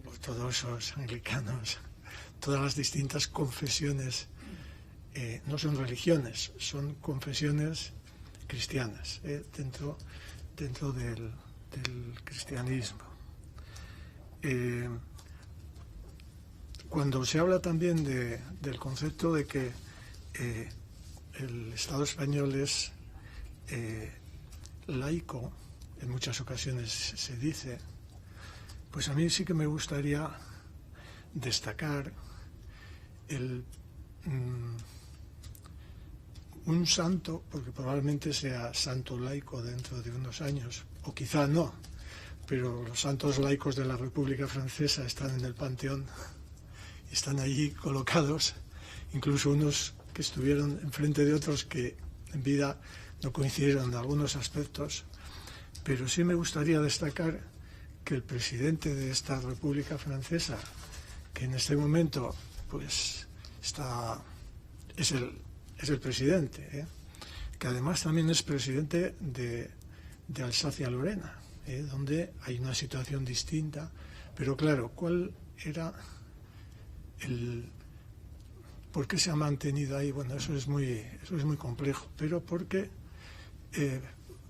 ortodoxos, anglicanos, todas las distintas confesiones no son religiones, son confesiones cristianas dentro del cristianismo. cuando se habla también del concepto de que el Estado español es laico, en muchas ocasiones se dice, pues a mí sí que me gustaría destacar un santo, porque probablemente sea santo laico dentro de unos años, o quizá no, pero los santos laicos de la República Francesa están en el Panteón, están allí colocados, incluso unos que estuvieron enfrente de otros que en vida no coincidieron en algunos aspectos, pero sí me gustaría destacar que el presidente de esta República Francesa, que en este momento pues es el presidente, que además también es presidente de Alsacia-Lorena, donde hay una situación distinta, pero claro, ¿cuál era ¿por qué se ha mantenido ahí? Bueno, eso es muy complejo, pero porque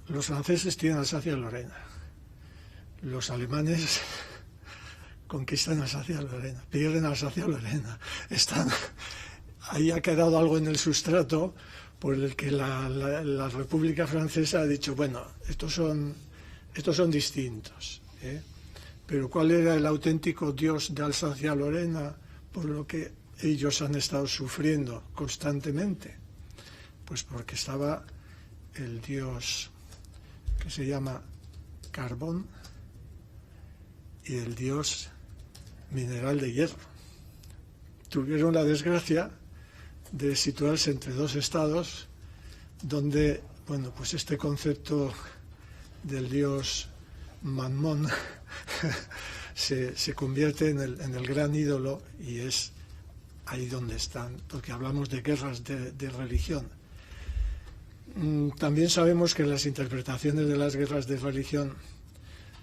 los franceses tienen Alsacia-Lorena, los alemanes conquistan Alsacia-Lorena, pierden Alsacia-Lorena, ahí ha quedado algo en el sustrato por el que la República Francesa ha dicho, bueno, estos son distintos, pero ¿cuál era el auténtico dios de Alsacia-Lorena por lo que ellos han estado sufriendo constantemente? Pues porque estaba el dios que se llama Carbón y el dios mineral de hierro. Tuvieron la desgracia de situarse entre dos estados donde, bueno, pues este concepto del dios Mammón se convierte en el gran ídolo, y es ahí donde están, porque hablamos de guerras de religión. También sabemos que las interpretaciones de las guerras de religión,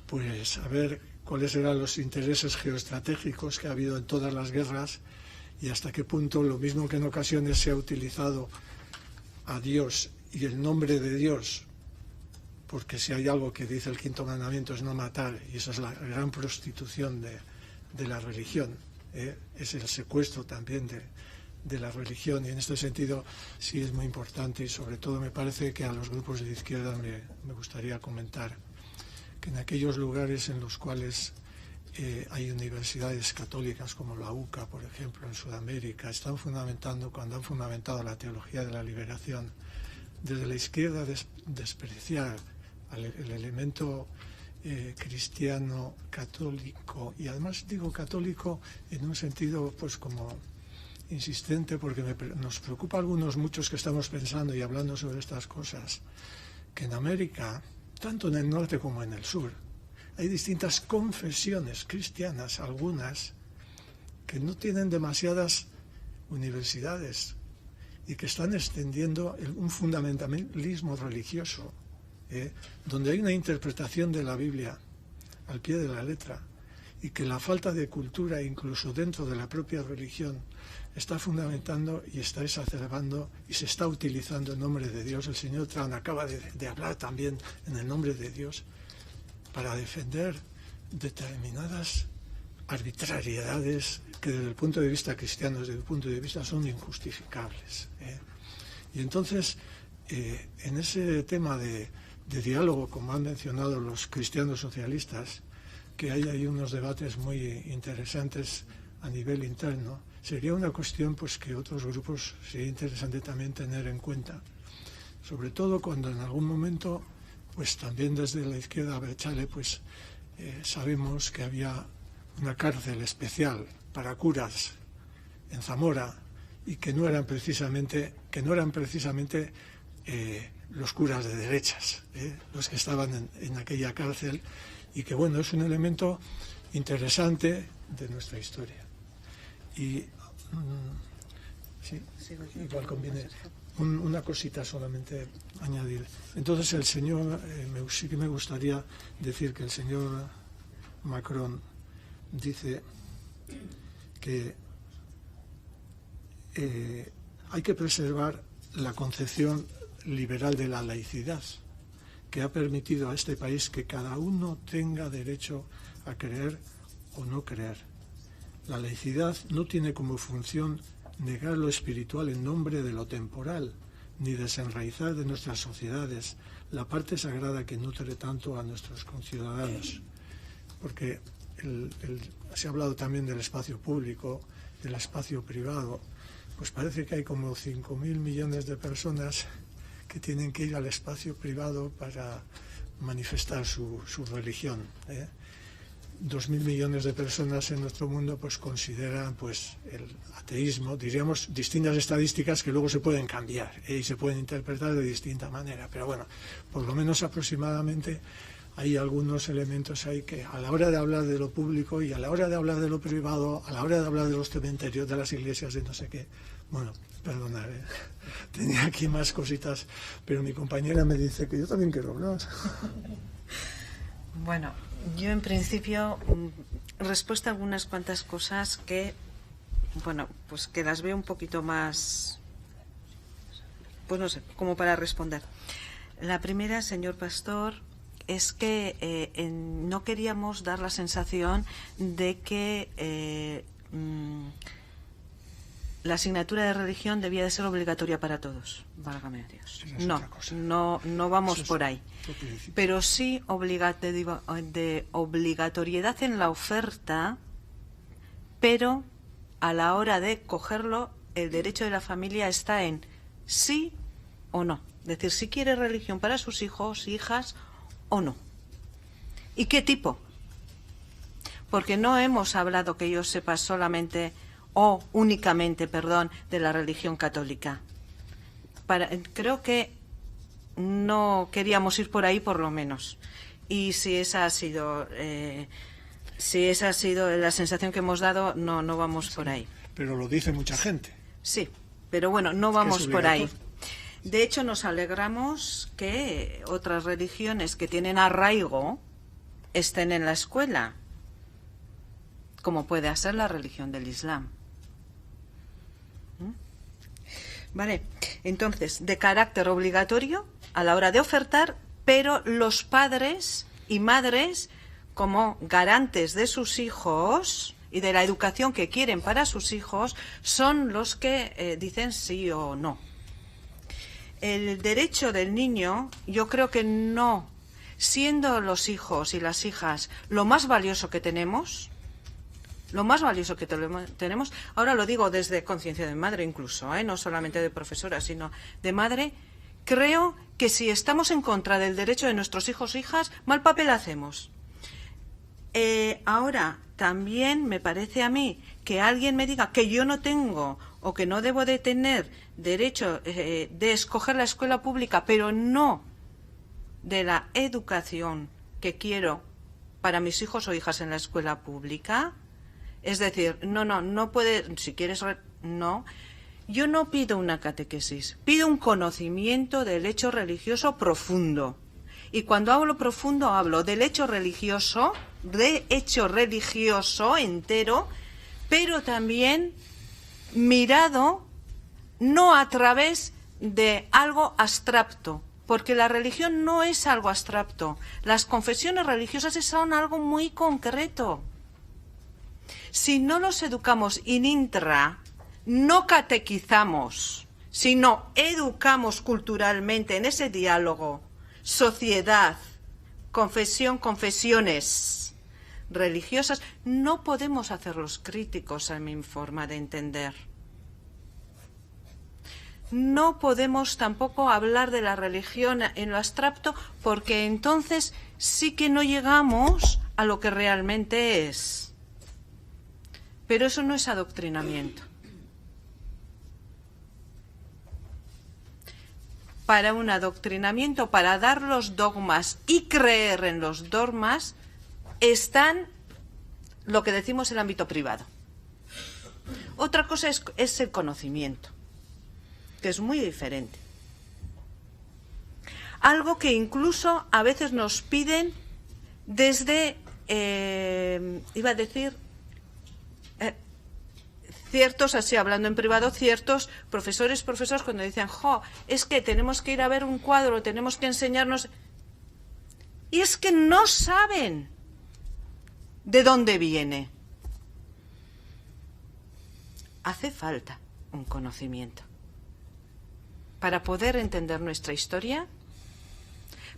pues a ver cuáles eran los intereses geoestratégicos que ha habido en todas las guerras y hasta qué punto, lo mismo que en ocasiones se ha utilizado a Dios y el nombre de Dios, porque si hay algo que dice el quinto mandamiento es no matar, y esa es la gran prostitución de la religión, es el secuestro también de la religión, y en este sentido sí es muy importante, y sobre todo me parece que a los grupos de izquierda me gustaría comentar que en aquellos lugares en los cuales hay universidades católicas como la UCA, por ejemplo, en Sudamérica, cuando han fundamentado la teología de la liberación, desde la izquierda despreciar el elemento cristiano católico, y además digo católico en un sentido pues como insistente, porque nos preocupa a algunos, muchos que estamos pensando y hablando sobre estas cosas, que en América, tanto en el norte como en el sur, hay distintas confesiones cristianas, algunas que no tienen demasiadas universidades y que están extendiendo un fundamentalismo religioso, donde hay una interpretación de la Biblia al pie de la letra, y que la falta de cultura, incluso dentro de la propia religión, está fundamentando y está exacerbando y se está utilizando en nombre de Dios. El señor Trump acaba de hablar también en el nombre de Dios para defender determinadas arbitrariedades que desde el punto de vista cristiano, desde el punto de vista, son injustificables. Y entonces, en ese tema de diálogo, como han mencionado los cristianos socialistas, que hay ahí unos debates muy interesantes a nivel interno, sería una cuestión pues que otros grupos sería interesante también tener en cuenta, sobre todo cuando en algún momento, pues también desde la izquierda Berchale, pues sabemos que había una cárcel especial para curas en Zamora, y que no eran precisamente los curas de derechas, los que estaban en aquella cárcel, y que bueno, es un elemento interesante de nuestra historia. Y sí, igual conviene una cosita solamente añadir. Entonces el señor, sí que me gustaría decir que el señor Macron dice que hay que preservar la concepción liberal de la laicidad, que ha permitido a este país que cada uno tenga derecho a creer o no creer. La laicidad no tiene como función negar lo espiritual en nombre de lo temporal, ni desenraizar de nuestras sociedades la parte sagrada que nutre tanto a nuestros conciudadanos. Porque se ha hablado también del espacio público, del espacio privado. Pues parece que hay como 5.000 millones de personas que tienen que ir al espacio privado para manifestar su religión. 2.000 millones de personas en nuestro mundo pues consideran pues el ateísmo, diríamos distintas estadísticas que luego se pueden cambiar y se pueden interpretar de distinta manera, pero bueno, por lo menos aproximadamente hay algunos elementos ahí que a la hora de hablar de lo público y a la hora de hablar de lo privado, a la hora de hablar de los cementerios, de las iglesias, de no sé qué, bueno, perdonad, tenía aquí más cositas, pero mi compañera me dice que yo también quiero hablar. Bueno, yo en principio respuesta a algunas cuantas cosas que, bueno, pues que las veo un poquito más, pues no sé, como para responder. La primera, señor Pastor, es que no queríamos dar la sensación de que la asignatura de religión debía de ser obligatoria para todos. Válgame Dios. No vamos por ahí. Pero sí de obligatoriedad en la oferta, pero a la hora de cogerlo, el derecho de la familia está en sí o no. Es decir, si quiere religión para sus hijos, hijas o no. ¿Y qué tipo? Porque no hemos hablado, que yo sepa, solamente o únicamente, perdón, de la religión católica. Creo que no queríamos ir por ahí, por lo menos. Y si esa ha sido la sensación que hemos dado, no vamos por ahí. Pero lo dice mucha gente. Sí, pero bueno, no vamos por ahí. De hecho, nos alegramos que otras religiones que tienen arraigo estén en la escuela, como puede ser la religión del Islam. Vale, entonces, de carácter obligatorio a la hora de ofertar, pero los padres y madres, como garantes de sus hijos y de la educación que quieren para sus hijos, son los que dicen sí o no. El derecho del niño, yo creo que no, siendo los hijos y las hijas lo más valioso que tenemos, ahora lo digo desde conciencia de madre incluso, no solamente de profesora, sino de madre, creo que si estamos en contra del derecho de nuestros hijos e hijas, mal papel hacemos. Ahora, también me parece a mí que alguien me diga que yo no tengo o que no debo de tener derecho de escoger la escuela pública, pero no de la educación que quiero para mis hijos o hijas en la escuela pública. Es decir, no puede, si quieres, no. Yo no pido una catequesis, pido un conocimiento del hecho religioso profundo. Y cuando hablo profundo, hablo del hecho religioso entero, pero también mirado no a través de algo abstracto, porque la religión no es algo abstracto. Las confesiones religiosas son algo muy concreto. Si no los educamos in intra, no catequizamos, sino educamos culturalmente en ese diálogo, sociedad, confesión, confesiones religiosas, no podemos hacerlos críticos a mi forma de entender. No podemos tampoco hablar de la religión en lo abstracto, porque entonces sí que no llegamos a lo que realmente es. Pero eso no es adoctrinamiento. Para un adoctrinamiento, para dar los dogmas y creer en los dogmas, están lo que decimos el ámbito privado. Otra cosa es el conocimiento, que es muy diferente. Algo que incluso a veces nos piden desde, ciertos, así hablando en privado, ciertos profesores cuando dicen, es que tenemos que ir a ver un cuadro, tenemos que enseñarnos. Y es que no saben ¿De dónde viene? Hace falta un conocimiento para poder entender nuestra historia,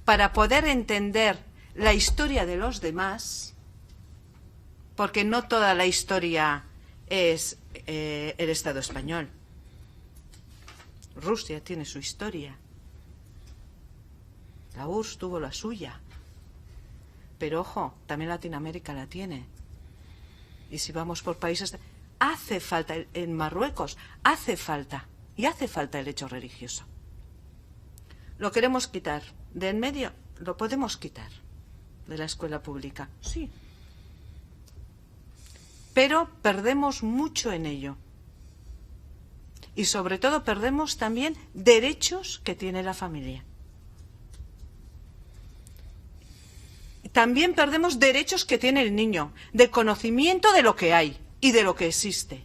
para poder entender la historia de los demás, porque no toda la historia es el Estado español. Rusia tiene su historia. La URSS tuvo la suya. Pero ojo, también Latinoamérica la tiene. Y si vamos por países... Hace falta, en Marruecos, hace falta el hecho religioso. ¿Lo queremos quitar de en medio? ¿Lo podemos quitar de la escuela pública? Sí. Pero perdemos mucho en ello. Y sobre todo perdemos también derechos que tiene la familia. También perdemos derechos que tiene el niño, de conocimiento de lo que hay y de lo que existe.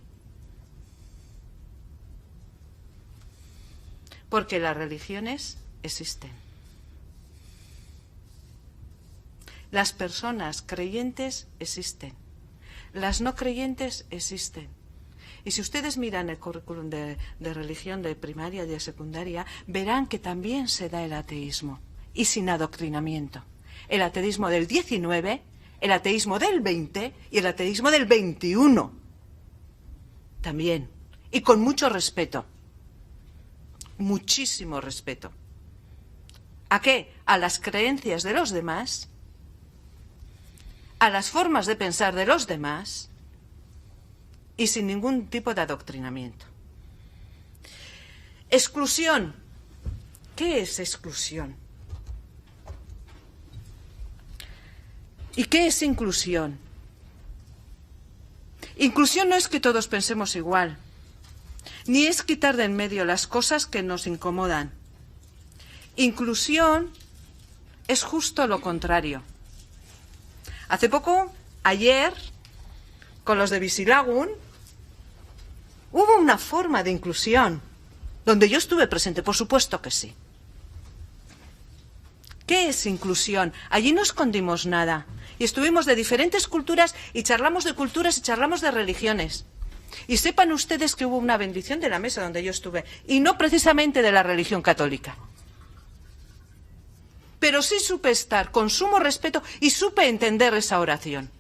Porque las religiones existen. Las personas creyentes existen. Las no creyentes existen. Y si ustedes miran el currículum de religión de primaria y de secundaria, verán que también se da el ateísmo, y sin adoctrinamiento. El ateísmo del 19, el ateísmo del 20 y el ateísmo del 21. También. Y con mucho respeto. Muchísimo respeto. ¿A qué? A las creencias de los demás, a las formas de pensar de los demás y sin ningún tipo de adoctrinamiento. Exclusión. ¿Qué es exclusión? ¿Y qué es inclusión? Inclusión no es que todos pensemos igual, ni es quitar de en medio las cosas que nos incomodan. Inclusión es justo lo contrario. Hace poco, ayer, con los de Bizilagun, hubo una forma de inclusión, donde yo estuve presente, por supuesto que sí. ¿Qué es inclusión? Allí no escondimos nada. Y estuvimos de diferentes culturas y charlamos de culturas y charlamos de religiones. Y sepan ustedes que hubo una bendición de la mesa donde yo estuve, y no precisamente de la religión católica. Pero sí supe estar con sumo respeto y supe entender esa oración.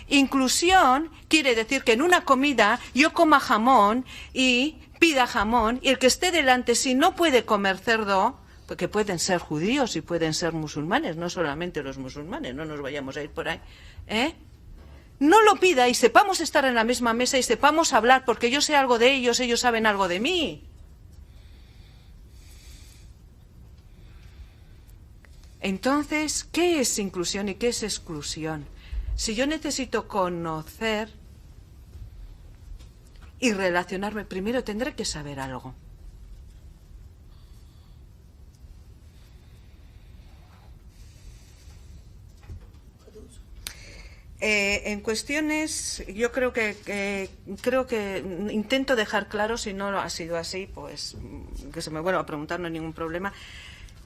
Inclusión quiere decir que en una comida yo coma jamón y pida jamón, y el que esté delante, si no puede comer cerdo, porque pueden ser judíos y pueden ser musulmanes, no solamente los musulmanes, no nos vayamos a ir por ahí, no lo pida y sepamos estar en la misma mesa y sepamos hablar, porque yo sé algo de ellos, ellos saben algo de mí. Entonces, ¿qué es inclusión y qué es exclusión? Si yo necesito conocer y relacionarme, primero tendré que saber algo. En cuestiones, yo creo que intento dejar claro, si no ha sido así, pues que se me vuelva a preguntar, no hay ningún problema,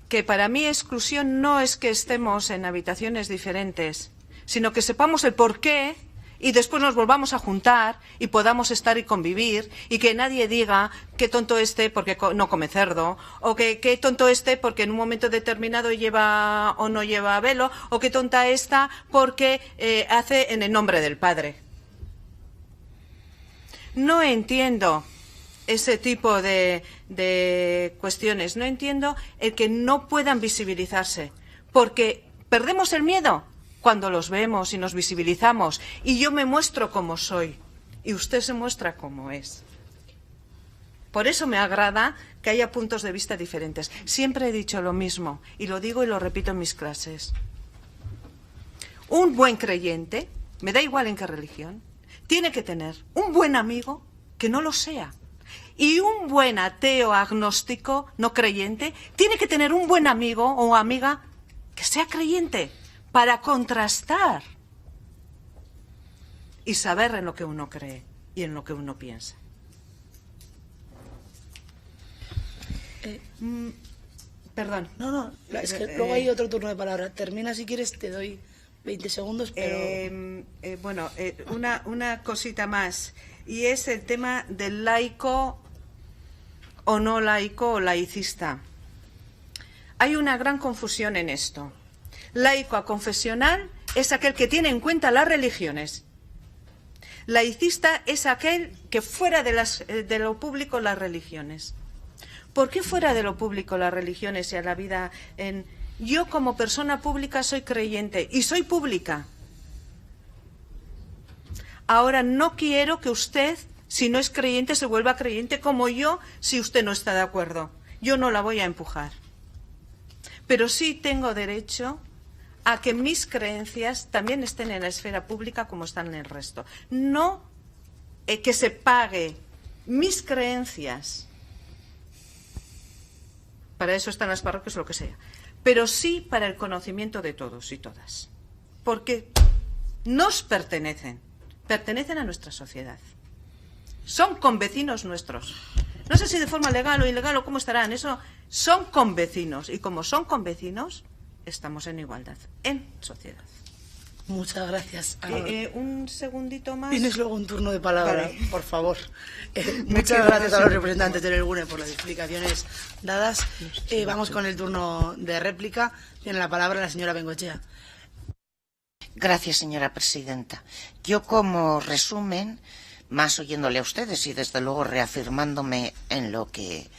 que para mí exclusión no es que estemos en habitaciones diferentes, sino que sepamos el porqué y después nos volvamos a juntar y podamos estar y convivir, y que nadie diga qué tonto este porque no come cerdo, o que qué tonto este porque en un momento determinado lleva o no lleva velo, o qué tonta esta porque hace en el nombre del Padre. No entiendo ese tipo de cuestiones, no entiendo el que no puedan visibilizarse, porque perdemos el miedo cuando los vemos y nos visibilizamos, y yo me muestro como soy y usted se muestra como es. Por eso me agrada que haya puntos de vista diferentes. Siempre he dicho lo mismo, y lo digo y lo repito en mis clases. Un buen creyente, me da igual en qué religión, tiene que tener un buen amigo que no lo sea. Y un buen ateo agnóstico no creyente tiene que tener un buen amigo o amiga que sea creyente, para contrastar y saber en lo que uno cree y en lo que uno piensa. Perdón. No, es que luego hay otro turno de palabra. Termina si quieres, te doy 20 segundos, pero... Una cosita más, y es el tema del laico o no laico o laicista. Hay una gran confusión en esto. Laico a confesional es aquel que tiene en cuenta las religiones. Laicista es aquel que fuera de lo público las religiones. ¿Por qué fuera de lo público las religiones y a la vida en... Yo como persona pública soy creyente y soy pública. Ahora no quiero que usted, si no es creyente, se vuelva creyente como yo si usted no está de acuerdo. Yo no la voy a empujar. Pero sí tengo derecho a que mis creencias también estén en la esfera pública como están en el resto. No que se pague mis creencias. Para eso están las parroquias o lo que sea. Pero sí para el conocimiento de todos y todas. Porque nos pertenecen a nuestra sociedad. Son convecinos nuestros. No sé si de forma legal o ilegal o cómo estarán. Eso son convecinos. Y como son convecinos, estamos en igualdad, en sociedad. Muchas gracias. Un segundito más. Tienes luego un turno de palabra, Vale. por favor. Muchas gracias a los representantes del ELGUNE por las explicaciones dadas. Vamos con el turno de réplica. Tiene la palabra la señora Bengoechea. Gracias, señora presidenta. Yo, como resumen, más oyéndole a ustedes y desde luego reafirmándome en lo que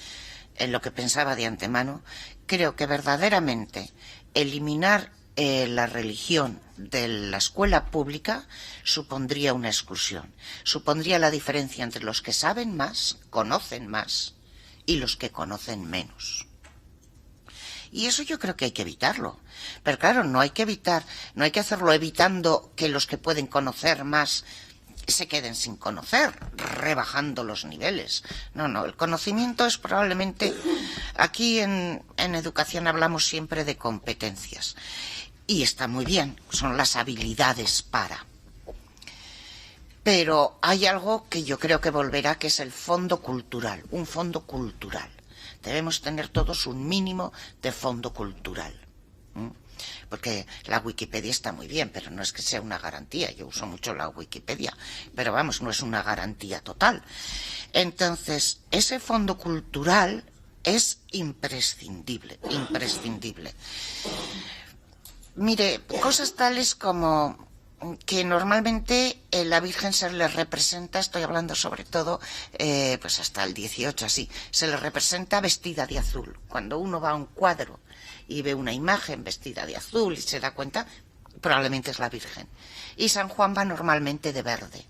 pensaba de antemano, creo que verdaderamente eliminar la religión de la escuela pública supondría una exclusión, supondría la diferencia entre los que saben más, conocen más, y los que conocen menos. Y eso yo creo que hay que evitarlo. Pero claro, no hay que hacerlo evitando que los que pueden conocer más se queden sin conocer, rebajando los niveles. No, el conocimiento es probablemente... Aquí en educación hablamos siempre de competencias. Y está muy bien, son las habilidades para. Pero hay algo que yo creo que volverá, que es el fondo cultural, un fondo cultural. Debemos tener todos un mínimo de fondo cultural. Porque la Wikipedia está muy bien, pero no es que sea una garantía. Yo uso mucho la Wikipedia, pero vamos, no es una garantía total. Entonces, ese fondo cultural es imprescindible, imprescindible. Mire, cosas tales como que normalmente la Virgen se le representa, estoy hablando sobre todo, pues hasta el 18 así, se le representa vestida de azul. Cuando uno va a un cuadro y ve una imagen vestida de azul y se da cuenta, probablemente es la Virgen. Y San Juan va normalmente de verde.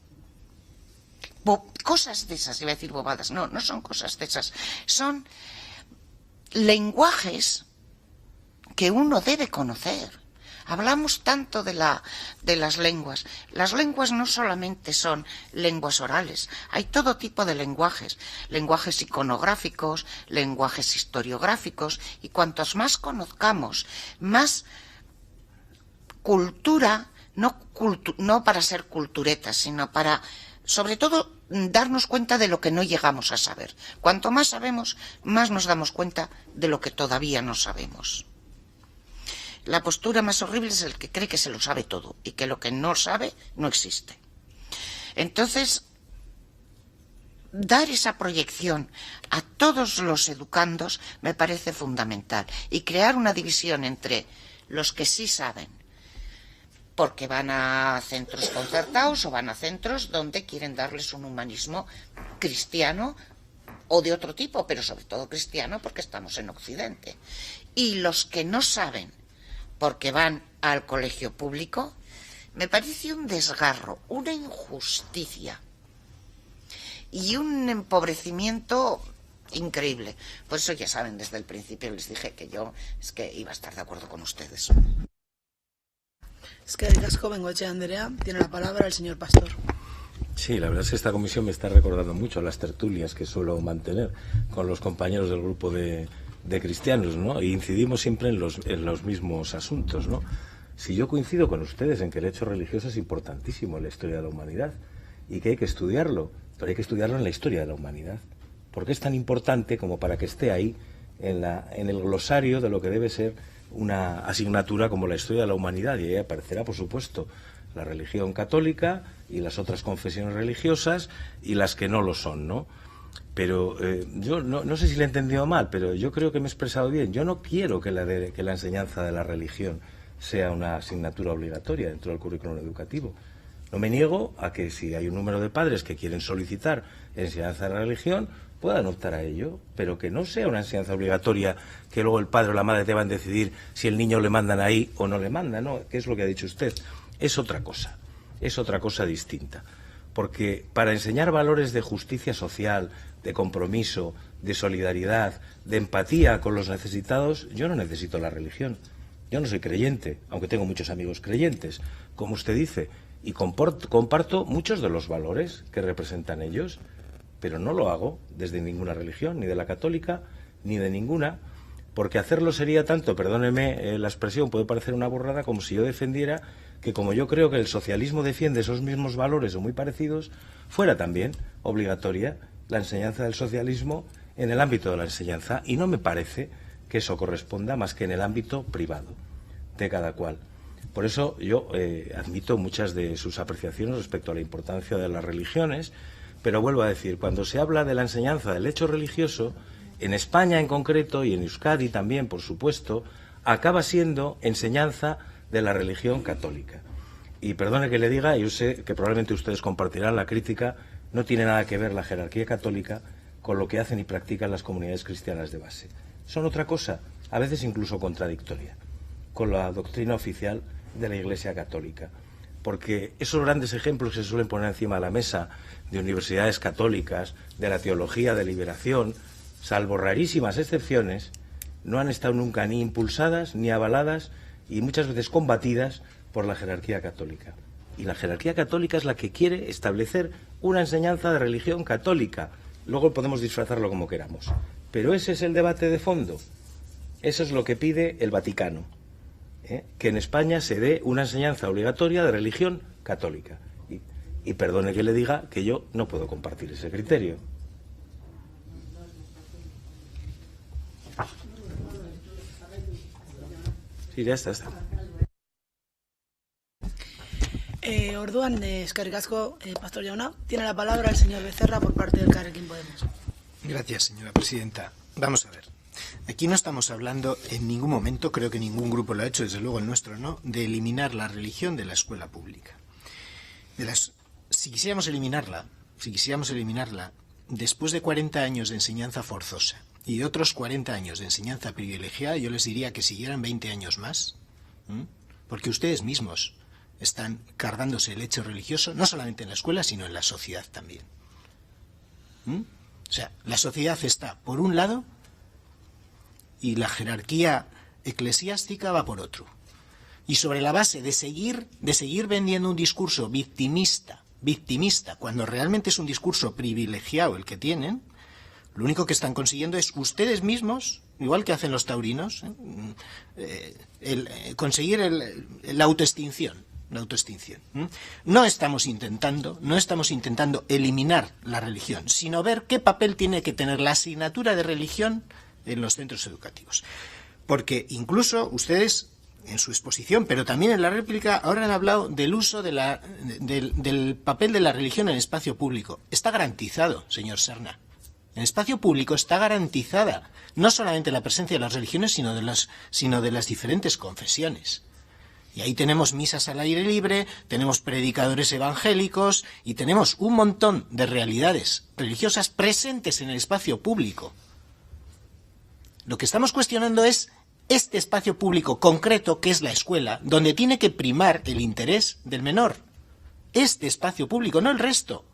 Cosas de esas, iba a decir bobadas, no son cosas de esas, son lenguajes que uno debe conocer. Hablamos tanto de las lenguas. Las lenguas no solamente son lenguas orales, hay todo tipo de lenguajes, lenguajes iconográficos, lenguajes historiográficos, y cuantos más conozcamos, más cultura, no para ser culturetas, sino para, sobre todo, darnos cuenta de lo que no llegamos a saber. Cuanto más sabemos, más nos damos cuenta de lo que todavía no sabemos. La postura más horrible es el que cree que se lo sabe todo y que lo que no sabe no existe. Entonces, dar esa proyección a todos los educandos me parece fundamental, y crear una división entre los que sí saben, porque van a centros concertados o van a centros donde quieren darles un humanismo cristiano o de otro tipo, pero sobre todo cristiano porque estamos en Occidente. Y los que no saben, porque van al colegio público, me parece un desgarro, una injusticia y un empobrecimiento increíble. Por eso ya saben, desde el principio les dije que yo es que iba a estar de acuerdo con ustedes. Es que el casco Bengoechea Andrea, tiene la palabra el señor Pastor. Sí, la verdad es que esta comisión me está recordando mucho las tertulias que suelo mantener con los compañeros del grupo de cristianos, ¿no? Y incidimos siempre en los mismos asuntos, ¿no? Si yo coincido con ustedes en que el hecho religioso es importantísimo en la historia de la humanidad y que hay que estudiarlo, pero hay que estudiarlo en la historia de la humanidad, porque es tan importante como para que esté ahí en el glosario de lo que debe ser una asignatura como la historia de la humanidad, y ahí aparecerá, por supuesto, la religión católica y las otras confesiones religiosas y las que no lo son, ¿no? Pero yo no sé si le he entendido mal, pero yo creo que me he expresado bien. Yo no quiero que la enseñanza de la religión sea una asignatura obligatoria dentro del currículum educativo. No me niego a que si hay un número de padres que quieren solicitar enseñanza de la religión, puedan optar a ello, pero que no sea una enseñanza obligatoria que luego el padre o la madre deban decidir si el niño le mandan ahí o no le mandan, ¿no? ¿Qué es lo que ha dicho usted? Es otra cosa distinta. Porque para enseñar valores de justicia social, de compromiso, de solidaridad, de empatía con los necesitados, yo no necesito la religión. Yo no soy creyente, aunque tengo muchos amigos creyentes, como usted dice, y comparto muchos de los valores que representan ellos, pero no lo hago desde ninguna religión, ni de la católica, ni de ninguna, porque hacerlo sería tanto, perdóneme la expresión, puede parecer una burrada, como si yo defendiera que, como yo creo que el socialismo defiende esos mismos valores o muy parecidos, fuera también obligatoria la enseñanza del socialismo en el ámbito de la enseñanza, y no me parece que eso corresponda más que en el ámbito privado de cada cual. Por eso yo admito muchas de sus apreciaciones respecto a la importancia de las religiones, pero vuelvo a decir, cuando se habla de la enseñanza del hecho religioso, en España en concreto y en Euskadi también, por supuesto, acaba siendo enseñanza de la religión católica. Y perdone que le diga, yo sé que probablemente ustedes compartirán la crítica, no tiene nada que ver la jerarquía católica con lo que hacen y practican las comunidades cristianas de base. Son otra cosa, a veces incluso contradictoria, con la doctrina oficial de la Iglesia Católica. Porque esos grandes ejemplos que se suelen poner encima de la mesa de universidades católicas, de la teología de liberación, salvo rarísimas excepciones, no han estado nunca ni impulsadas ni avaladas y muchas veces combatidas por la jerarquía católica. Y la jerarquía católica es la que quiere establecer una enseñanza de religión católica. Luego podemos disfrazarlo como queramos. Pero ese es el debate de fondo. Eso es lo que pide el Vaticano. Que en España se dé una enseñanza obligatoria de religión católica. Y perdone que le diga que yo no puedo compartir ese criterio. Sí, ya está. Orduan, eskerrik asko, Pastor Jauna. Tiene la palabra el señor Becerra por parte del Elkarrekin Podemos. Gracias, señora presidenta. Vamos a ver. Aquí no estamos hablando en ningún momento, creo que ningún grupo lo ha hecho, desde luego el nuestro no, de eliminar la religión de la escuela pública. Si quisiéramos eliminarla, después de 40 años de enseñanza forzosa y de otros 40 años de enseñanza privilegiada, yo les diría que siguieran 20 años más, porque ustedes mismos están cargándose el hecho religioso, no solamente en la escuela, sino en la sociedad también. O sea, la sociedad está por un lado y la jerarquía eclesiástica va por otro. Y sobre la base de seguir vendiendo un discurso victimista, cuando realmente es un discurso privilegiado el que tienen, lo único que están consiguiendo es ustedes mismos, igual que hacen los taurinos, conseguir la autoextinción. No estamos intentando eliminar la religión, sino ver qué papel tiene que tener la asignatura de religión en los centros educativos. Porque incluso ustedes, en su exposición, pero también en la réplica, ahora han hablado del uso del papel de la religión en el espacio público. Está garantizado, señor Serna. En el espacio público está garantizada no solamente la presencia de las religiones, sino de las diferentes confesiones. Y ahí tenemos misas al aire libre, tenemos predicadores evangélicos y tenemos un montón de realidades religiosas presentes en el espacio público. Lo que estamos cuestionando es este espacio público concreto que es la escuela, donde tiene que primar el interés del menor. Este espacio público, no el resto.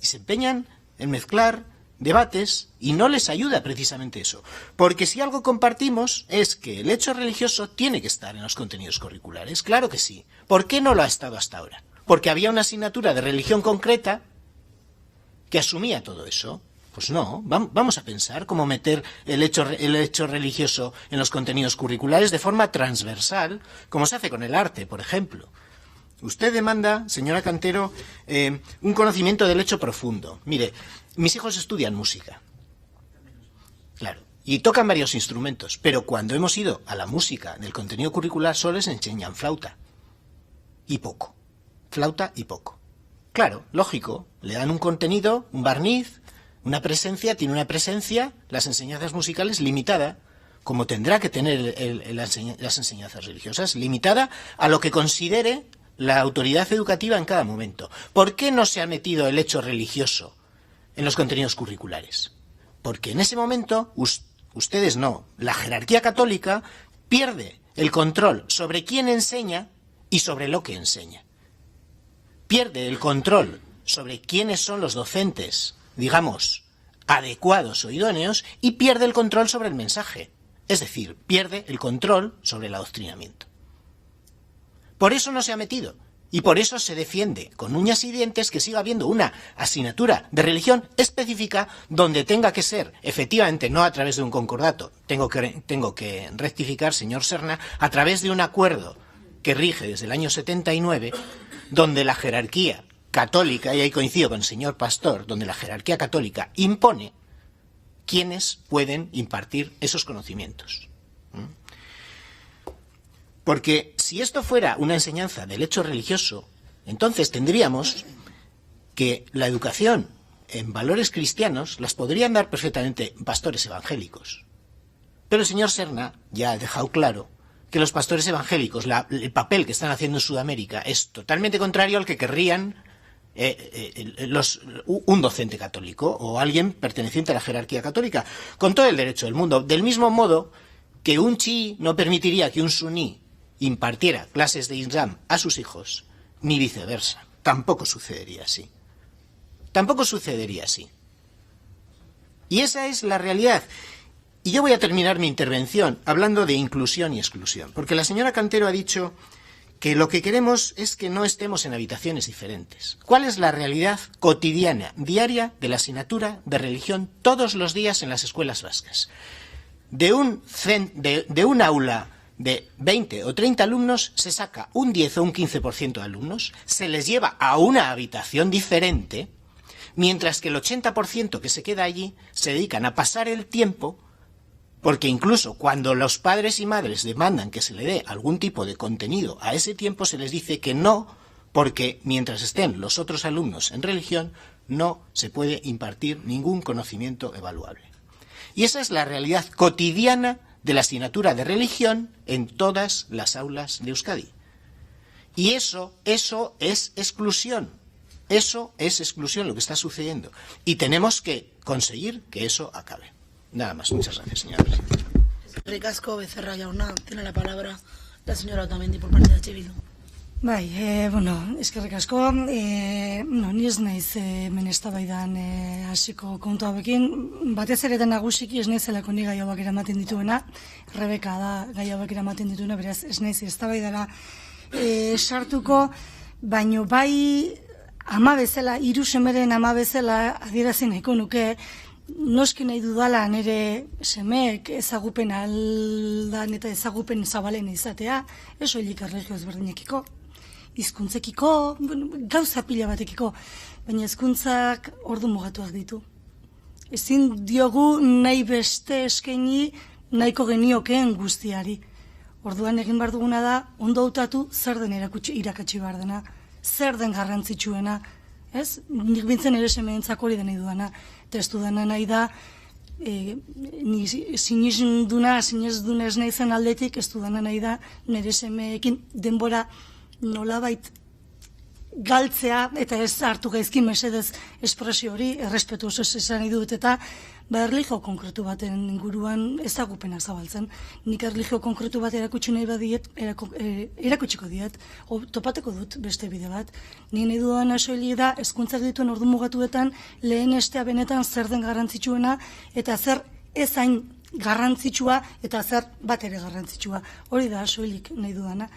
Y se empeñan en mezclar debates y no les ayuda precisamente eso. Porque si algo compartimos es que el hecho religioso tiene que estar en los contenidos curriculares. Claro que sí. ¿Por qué no lo ha estado hasta ahora? Porque había una asignatura de religión concreta que asumía todo eso. Pues no, vamos a pensar cómo meter el hecho religioso en los contenidos curriculares de forma transversal, como se hace con el arte, por ejemplo. Usted demanda, señora Cantero, un conocimiento del hecho profundo. Mire, mis hijos estudian música. Claro. y tocan varios instrumentos, pero cuando hemos ido a la música del contenido curricular solo les enseñan flauta y poco. Flauta y poco. Claro, lógico, le dan un contenido, un barniz, una presencia, tiene una presencia, las enseñanzas musicales limitada, como tendrá que tener las enseñanzas religiosas, limitada a lo que considere la autoridad educativa en cada momento. ¿Por qué no se ha metido el hecho religioso en los contenidos curriculares? Porque en ese momento, ustedes no, la jerarquía católica pierde el control sobre quién enseña y sobre lo que enseña. Pierde el control sobre quiénes son los docentes, digamos, adecuados o idóneos, y pierde el control sobre el mensaje. Es decir, pierde el control sobre el adoctrinamiento. Por eso no se ha metido. Y por eso se defiende con uñas y dientes que siga habiendo una asignatura de religión específica donde tenga que ser, efectivamente, no a través de un concordato, tengo que rectificar, señor Serna, a través de un acuerdo que rige desde el año 79, donde la jerarquía católica, y ahí coincido con el señor Pastor, donde la jerarquía católica impone quiénes pueden impartir esos conocimientos. Porque si esto fuera una enseñanza del hecho religioso, entonces tendríamos que la educación en valores cristianos las podrían dar perfectamente pastores evangélicos. Pero el señor Serna ya ha dejado claro que los pastores evangélicos, el papel que están haciendo en Sudamérica, es totalmente contrario al que querrían un docente católico o alguien perteneciente a la jerarquía católica, con todo el derecho del mundo. Del mismo modo que un chií no permitiría que un suní impartiera clases de Islam a sus hijos, ni viceversa. Tampoco sucedería así. Tampoco sucedería así. Y esa es la realidad. Y yo voy a terminar mi intervención hablando de inclusión y exclusión, porque la señora Cantero ha dicho que lo que queremos es que no estemos en habitaciones diferentes. ¿Cuál es la realidad cotidiana, diaria, de la asignatura de religión todos los días en las escuelas vascas? De un aula de 20 o 30 alumnos se saca un 10 o un 15% de alumnos, se les lleva a una habitación diferente, mientras que el 80% que se queda allí se dedican a pasar el tiempo, porque incluso cuando los padres y madres demandan que se le dé algún tipo de contenido a ese tiempo, se les dice que no, porque mientras estén los otros alumnos en religión, no se puede impartir ningún conocimiento evaluable. Y esa es la realidad cotidiana de la asignatura de religión en todas las aulas de Euskadi. Y eso es exclusión. Eso es exclusión lo que está sucediendo. Y tenemos que conseguir que eso acabe. Nada más. Muchas gracias, señora presidenta. Ricasco, Becerra Jauna. Tiene la palabra la señora Otamendi por parte de H. Bildu. Bai, eskerrik asko, ni ez naiz hemen eztabaidan hasiko kontu hauekin, batez ere da nagusiki ez naizelako ni gai hauek eramaten dituena, Rebeka da gai hauek eramaten dituena, beraz ez naiz eztabaidara sartuko, baino bai ama bezala, hiru semeren ama bezala adierazi nahiko nuke, noski nahi dudala nire semeek ezagupen aldan eta ezagupen zabalen izatea, ez soilik erlijio ezberdinekiko, hizkuntzekiko, gauza pila batekiko, baina hizkuntzak ordu mugatuak ditu. Ezin diogu nahi beste eskaini nahiko geniokeen guztiari. Orduan egin behar duguna da, ondo hautatu zer den irakatsi behar dena, zer den garrantzitsuena, ez? Nik bintzen ere semeentzak hori denei duana, eta ez dudana nahi da, ni sinez duna ez nahi zen aldetik, ez dudana nahi da, nire semeekin denbora nolabait galtzea, eta ez hartu gaizki mesedez espresio hori, errespetu oso esan nahi dut, eta erlijio konkretu baten inguruan ezagupenak zabaltzen. Nik erlijio konkretu bat erakutsi nahi badiet, erakutsiko diet, topateko dut beste bide bat. Ni nahi dudan soilik da, hezkuntzak dituen ordu mugatuetan lehen estea benetan zer den garrantzitsuena, eta zer ez hain garrantzitsua, eta zer bat ere garrantzitsua. Hori da soilik nahi dudana.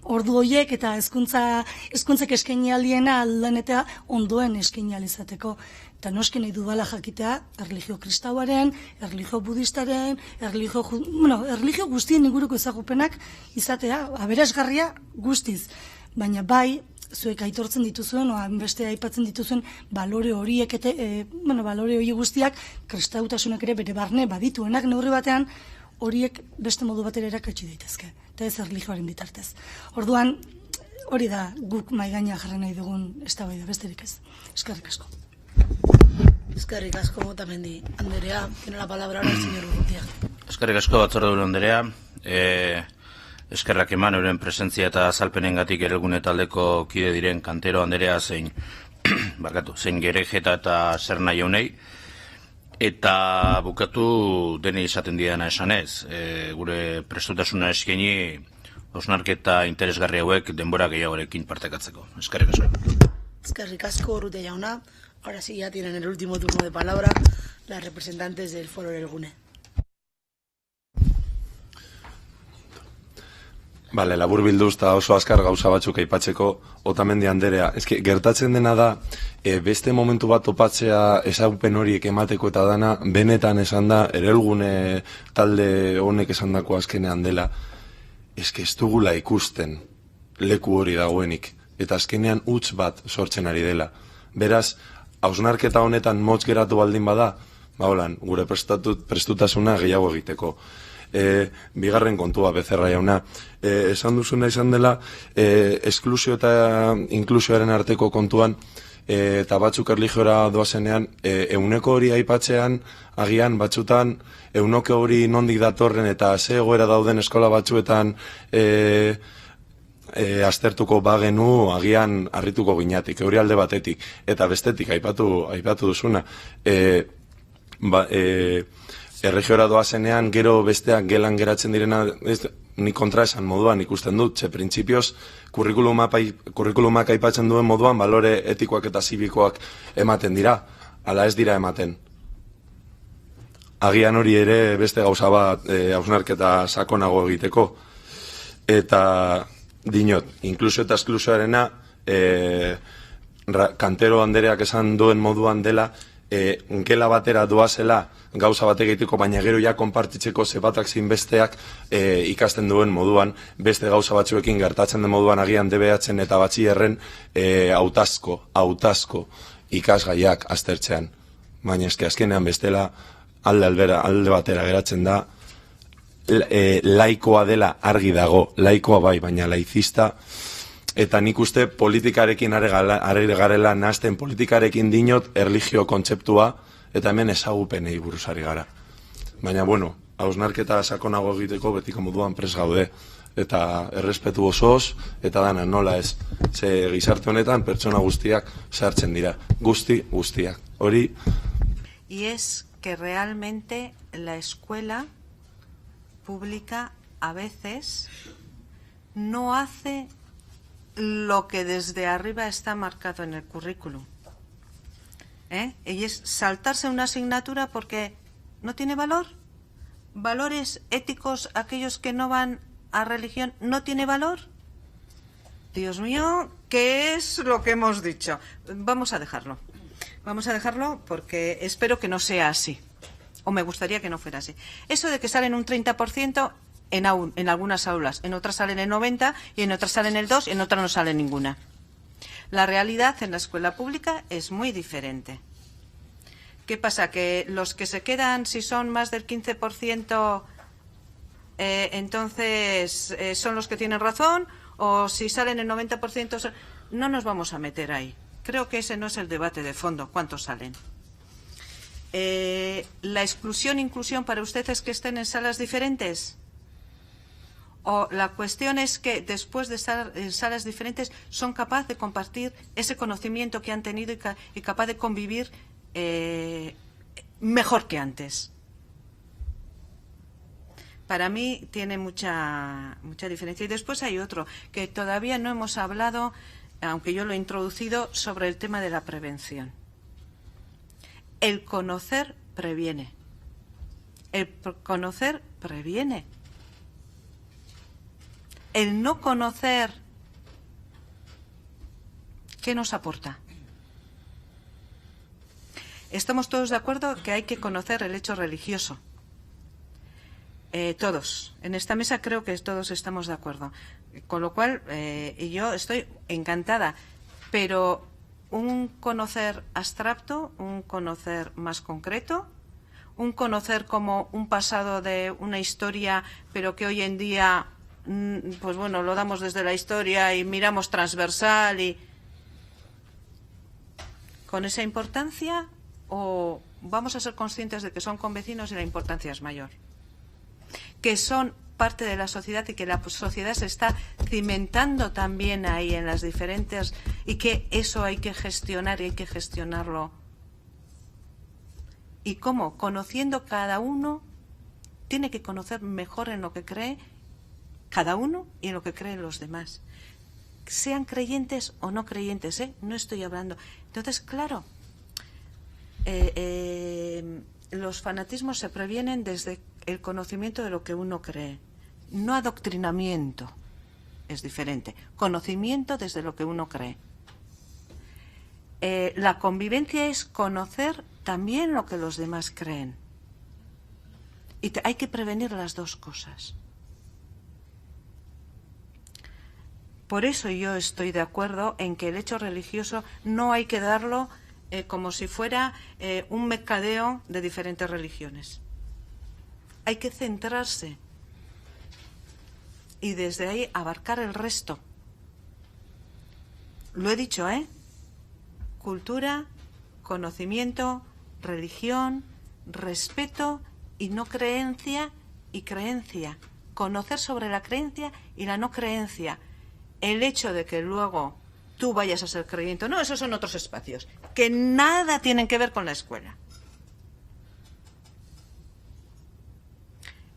Ordu horiek eta hezkuntzak eskaini aldiena aldan eta ondoen eskaini alizateko. Eta noski nahi dudala jakitea, erlijio kristauaren, erlijio budistaren, erlijio guztien inguruko ezagupenak izatea, aberasgarria guztiz. Baina bai, zuek aitortzen dituzuen, beste aipatzen dituzuen balore horiek, balore hori guztiak, kristautasunak ere bere barne badituenak neurri batean, horiek beste modu batera erakatsi daitezke, eta ez erlijioaren bitartez. Orduan, hori da guk maigaina jarri nahi dugun eztabaida besterik ez. Eskerrik asko. Eskerrik asko, Otamendi Anderea. Tiene la palabra ahora el señor Urrutia. Eskerrik asko, batzordeburu Anderea. Eskerrak eman euren presentzia eta azalpenengatik Erelgune taldeko kide diren Kantero Anderea zein Gerejeta eta Serna jaunei. Eta bukatu dene izaten didana esanez, gure prestutasuna eskaini hausnarketa interesgarri hauek denbora gehiagorekin partekatzeko. Eskerrik asko. Eskerrik asko, Urrutia jauna. Ahora sí ya tienen el último turno de palabra las representantes del Foro Erelgune. Bale, labur bilduz eta oso azkar gauza batzuk aipatzeko, Otamendi Anderea. Gertatzen dena da, beste momentu bat topatzea ezagupen horiek emateko eta dana, benetan esan da, Erelgune talde honek esan dako azkenean dela, ez dugula ikusten leku hori dagoenik, eta azkenean huts bat sortzen ari dela. Beraz, hausnarketa honetan motz geratu baldin bada, gure prestutasuna gehiago egiteko. Bigarren kontua Becerra jauna, esan duzuna izan dela esklusio eta inklusioaren arteko kontuan eta batzuk erlijiora doazenean euneko hori aipatzean agian batzutan euneko hori nondik datorren eta ze egoera dauden eskola batzuetan aztertuko bagenu agian harrituko ginatik, hori alde batetik eta bestetik aipatu duzuna erregiora doazenean, gero besteak gelan geratzen direna, ni kontra esan moduan ikusten dut, ze printzipioz, kurrikulumak aipatzen duen moduan, balore etikoak eta zibikoak ematen dira, ala ez dira ematen. Agian hori ere beste gauza bat hausnarketa sakonago egiteko. Eta dinot, inklusio eta esklusioarena, Kantero Andereak esan duen moduan dela, gela batera doazela gauza bat egiteko, baina gero ja konpartitzeko zebatak zein besteak ikasten duen moduan, beste gauza batzuekin gertatzen den moduan agian DBH-en eta batxillerren hautazko ikasgaiak aztertzean. Baina eske azkenean bestela alde batera geratzen da, laikoa dela argi dago, laikoa bai, baina laizista. Eta nik uste politikarekin are garela nazten, politikarekin dinot erlijio kontzeptua eta hemen ezagupenei buruzari gara. Baina, hausnarketa sakonago egiteko betiko moduan pres gaude. Eta errespetu osoz, eta dana nola ez. Ze gizarte honetan pertsona guztiak sartzen dira. Guztiak. Hori. Y es que realmente la escuela pública a veces no hace lo que desde arriba está marcado en el currículum. Y es saltarse una asignatura porque no tiene valor. Valores éticos, aquellos que no van a religión, no tiene valor. Dios mío, ¿qué es lo que hemos dicho? Vamos a dejarlo. Vamos a dejarlo porque espero que no sea así. O me gustaría que no fuera así. Eso de que salen un 30%... En algunas aulas, en otras salen el 90% y en otras salen el 2% y en otras no sale ninguna. La realidad en la escuela pública es muy diferente. ¿Qué pasa? Que los que se quedan, si son más del 15%, entonces son los que tienen razón, o si salen el 90%, no nos vamos a meter ahí. Creo que ese no es el debate de fondo, ¿cuántos salen? ¿La exclusión-inclusión para ustedes es que estén en salas diferentes? O la cuestión es que después de estar en salas diferentes son capaces de compartir ese conocimiento que han tenido y capaz de convivir mejor que antes. Para mí tiene mucha diferencia. Y después hay otro, que todavía no hemos hablado, aunque yo lo he introducido, sobre el tema de la prevención. El conocer previene. El conocer previene. El no conocer, ¿qué nos aporta? Estamos todos de acuerdo que hay que conocer el hecho religioso. Todos. En esta mesa creo que todos estamos de acuerdo. Con lo cual, yo estoy encantada, pero un conocer abstracto, un conocer más concreto, un conocer como un pasado de una historia, pero que hoy en día, pues bueno, lo damos desde la historia y miramos transversal y con esa importancia, o vamos a ser conscientes de que son convecinos y la importancia es mayor, que son parte de la sociedad y que la sociedad se está cimentando también ahí en las diferentes, y que eso hay que gestionar y hay que gestionarlo. ¿Y cómo? Conociendo cada uno, tiene que conocer mejor en lo que cree cada uno y en lo que creen los demás. Sean creyentes o no creyentes, no estoy hablando. Entonces, claro, los fanatismos se previenen desde el conocimiento de lo que uno cree. No adoctrinamiento, es diferente. Conocimiento desde lo que uno cree. La convivencia es conocer también lo que los demás creen. Y hay que prevenir las dos cosas. Por eso yo estoy de acuerdo en que el hecho religioso no hay que darlo como si fuera un mercadeo de diferentes religiones. Hay que centrarse y desde ahí abarcar el resto. Lo he dicho, cultura, conocimiento, religión, respeto y no creencia y creencia. Conocer sobre la creencia y la no creencia. El hecho de que luego tú vayas a ser creyente, no, esos son otros espacios, que nada tienen que ver con la escuela.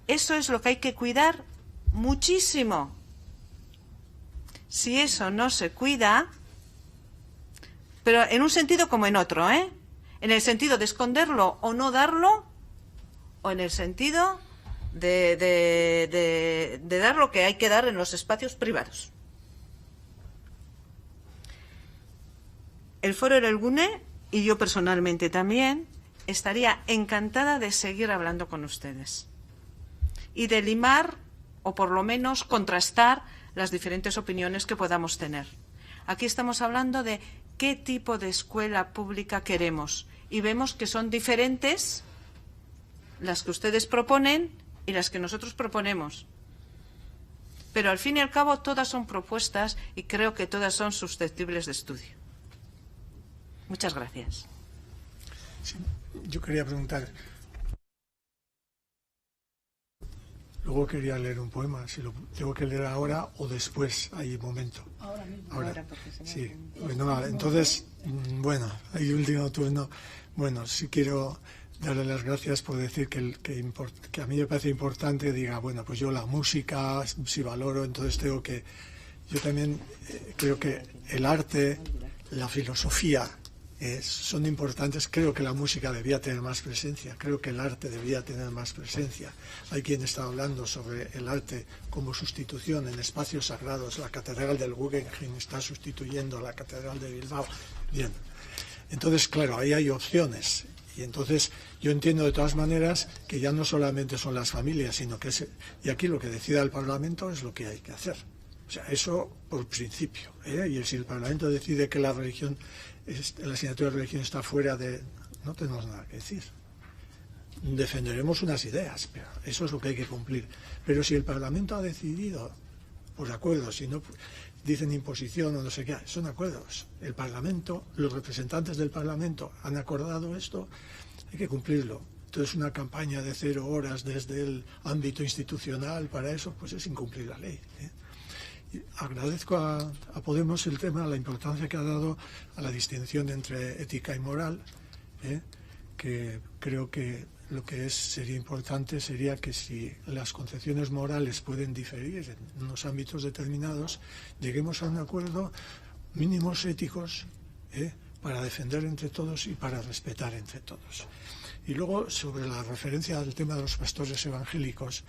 Eso es lo que hay que cuidar muchísimo. Si eso no se cuida, pero en un sentido como en otro, en el sentido de esconderlo o no darlo, o en el sentido de dar lo que hay que dar en los espacios privados. El Foro Erelgune, y yo personalmente también, estaría encantada de seguir hablando con ustedes y de limar, o por lo menos contrastar, las diferentes opiniones que podamos tener. Aquí estamos hablando de qué tipo de escuela pública queremos y vemos que son diferentes las que ustedes proponen y las que nosotros proponemos. Pero al fin y al cabo todas son propuestas y creo que todas son susceptibles de estudio. Muchas gracias. Sí, yo quería preguntar. Luego quería leer un poema, si lo tengo que leer ahora o después, hay momento. Ahora mismo. Ahora, sí. Bueno, vale, entonces, bueno, hay último turno. Bueno, sí quiero darle las gracias por decir que a mí me parece importante, diga, bueno, pues yo la música, si valoro, entonces tengo que, yo también creo que el arte, la filosofía, son importantes. Creo que la música debía tener más presencia, creo que el arte debía tener más presencia. Hay quien está hablando sobre el arte como sustitución en espacios sagrados. La Catedral del Guggenheim está sustituyendo a la Catedral de Bilbao. Bien, entonces claro, ahí hay opciones. Y entonces yo entiendo de todas maneras que ya no solamente son las familias, sino que y aquí lo que decida el Parlamento es lo que hay que hacer. O sea, eso por principio, y si el Parlamento decide que la religión, la asignatura de religión está fuera de... No tenemos nada que decir. Defenderemos unas ideas, pero eso es lo que hay que cumplir. Pero si el Parlamento ha decidido, por acuerdo, si no dicen imposición o no sé qué, son acuerdos. El Parlamento, los representantes del Parlamento han acordado esto, hay que cumplirlo. Entonces una campaña de 0 horas desde el ámbito institucional para eso, pues es incumplir la ley. Agradezco a Podemos el tema, la importancia que ha dado a la distinción entre ética y moral, que creo que lo que sería importante sería que si las concepciones morales pueden diferir en unos ámbitos determinados, lleguemos a un acuerdo, mínimos éticos, para defender entre todos y para respetar entre todos. Y luego, sobre la referencia al tema de los pastores evangélicos,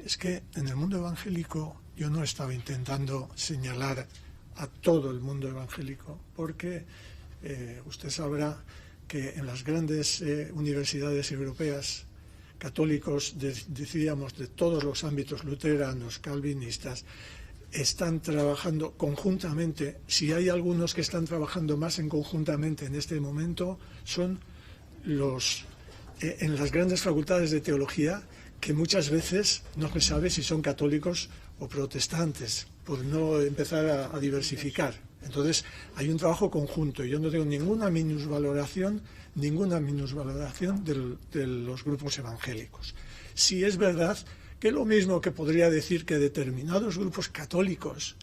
es que en el mundo evangélico yo no estaba intentando señalar a todo el mundo evangélico, porque usted sabrá que en las grandes universidades europeas católicos, decíamos, de todos los ámbitos, luteranos, calvinistas, están trabajando conjuntamente. Si hay algunos que están trabajando más conjuntamente en este momento, son los en las grandes facultades de teología, que muchas veces no se sabe si son católicos o protestantes, por no empezar a diversificar. Entonces hay un trabajo conjunto. Yo no tengo ninguna minusvaloración de los grupos evangélicos. Sí es verdad que lo mismo que podría decir que determinados grupos católicos,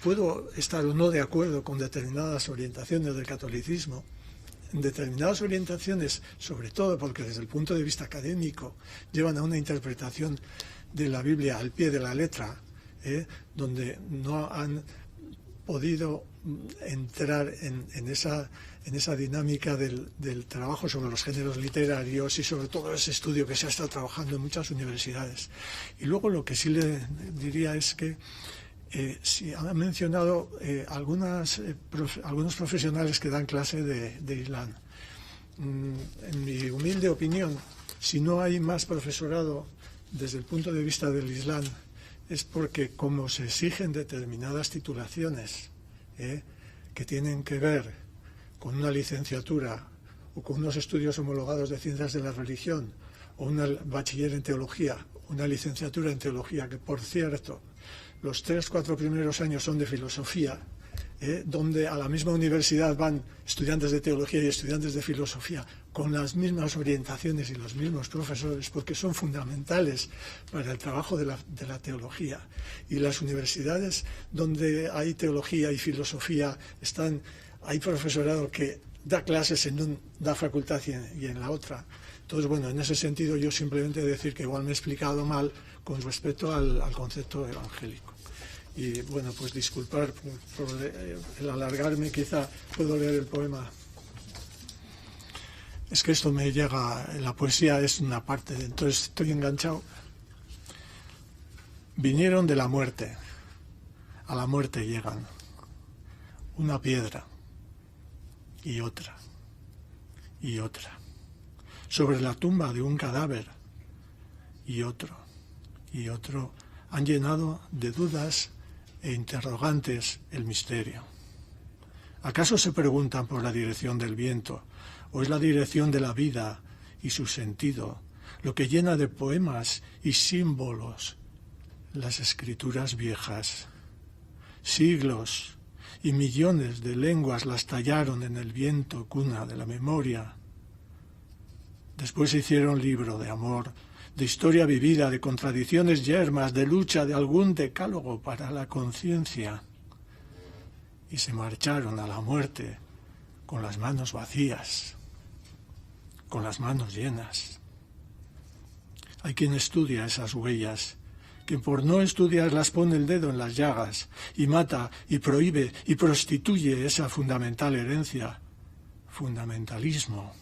puedo estar o no de acuerdo con determinadas orientaciones del catolicismo, en determinadas orientaciones, sobre todo porque desde el punto de vista académico llevan a una interpretación de la Biblia al pie de la letra, donde no han podido entrar en esa dinámica del trabajo sobre los géneros literarios y sobre todo ese estudio que se ha estado trabajando en muchas universidades. Y luego lo que sí le diría es que sí, han mencionado algunos profesionales que dan clase de Islam. En mi humilde opinión, si no hay más profesorado desde el punto de vista del Islam, es porque como se exigen determinadas titulaciones que tienen que ver con una licenciatura o con unos estudios homologados de ciencias de la religión o una bachiller en teología, una licenciatura en teología, que por cierto los 3-4 primeros años son de filosofía, donde a la misma universidad van estudiantes de teología y estudiantes de filosofía con las mismas orientaciones y los mismos profesores, porque son fundamentales para el trabajo de la teología. Y las universidades donde hay teología y filosofía hay profesorado que da clases en una facultad y en la otra. Entonces, bueno, en ese sentido yo simplemente decir que igual me he explicado mal con respecto al concepto evangélico. Y bueno, pues disculpar por el alargarme, quizá puedo leer el poema. Es que esto me llega, la poesía es una parte, entonces estoy enganchado. Vinieron de la muerte, a la muerte llegan, una piedra y otra, y otra, sobre la tumba de un cadáver, y otro, han llenado de dudas e interrogantes el misterio. ¿Acaso se preguntan por la dirección del viento, o es la dirección de la vida y su sentido, lo que llena de poemas y símbolos las escrituras viejas? Siglos y millones de lenguas las tallaron en el viento cuna de la memoria. Después hicieron libro de amor, de historia vivida, de contradicciones yermas, de lucha, de algún decálogo para la conciencia. Y se marcharon a la muerte con las manos vacías, con las manos llenas. Hay quien estudia esas huellas, que por no estudiarlas pone el dedo en las llagas y mata y prohíbe y prostituye esa fundamental herencia, fundamentalismo,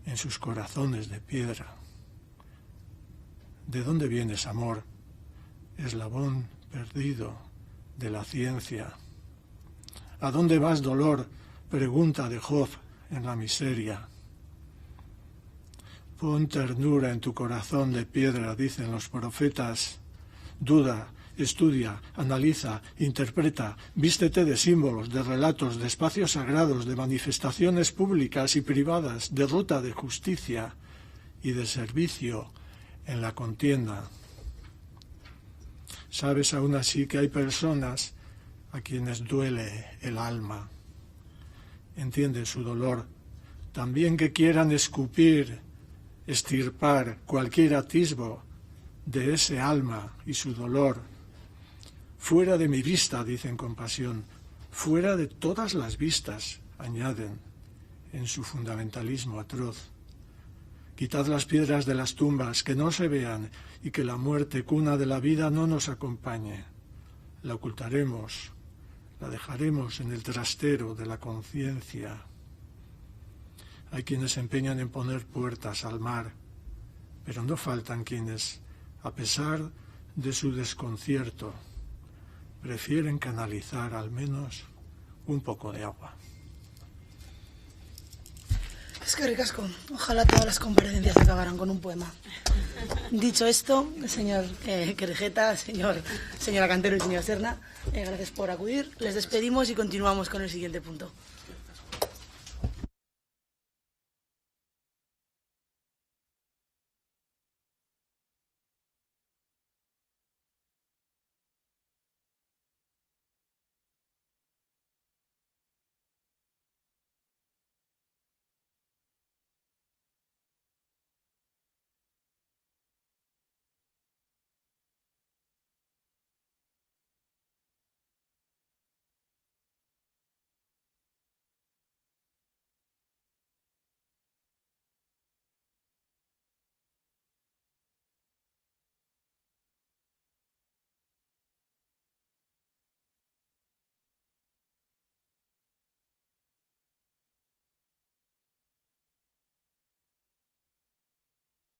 en sus corazones de piedra. ¿De dónde vienes, amor? Eslabón perdido de la ciencia. ¿A dónde vas, dolor? Pregunta de Job en la miseria. Pon ternura en tu corazón de piedra, dicen los profetas. Duda, estudia, analiza, interpreta, vístete de símbolos, de relatos, de espacios sagrados, de manifestaciones públicas y privadas, de ruta de justicia y de servicio en la contienda. Sabes aún así que hay personas a quienes duele el alma. Entiende su dolor. También que quieran escupir, extirpar cualquier atisbo de ese alma y su dolor. Fuera de mi vista, dicen con pasión, fuera de todas las vistas, añaden, en su fundamentalismo atroz. Quitad las piedras de las tumbas, que no se vean, y que la muerte, cuna de la vida, no nos acompañe. La ocultaremos, la dejaremos en el trastero de la conciencia. Hay quienes se empeñan en poner puertas al mar, pero no faltan quienes, a pesar de su desconcierto, prefieren canalizar al menos un poco de agua. Es que ricasco. Ojalá todas las comparecencias acabaran con un poema. Dicho esto, señor Querejeta, señora Cantero y señora Serna, gracias por acudir. Les despedimos y continuamos con el siguiente punto.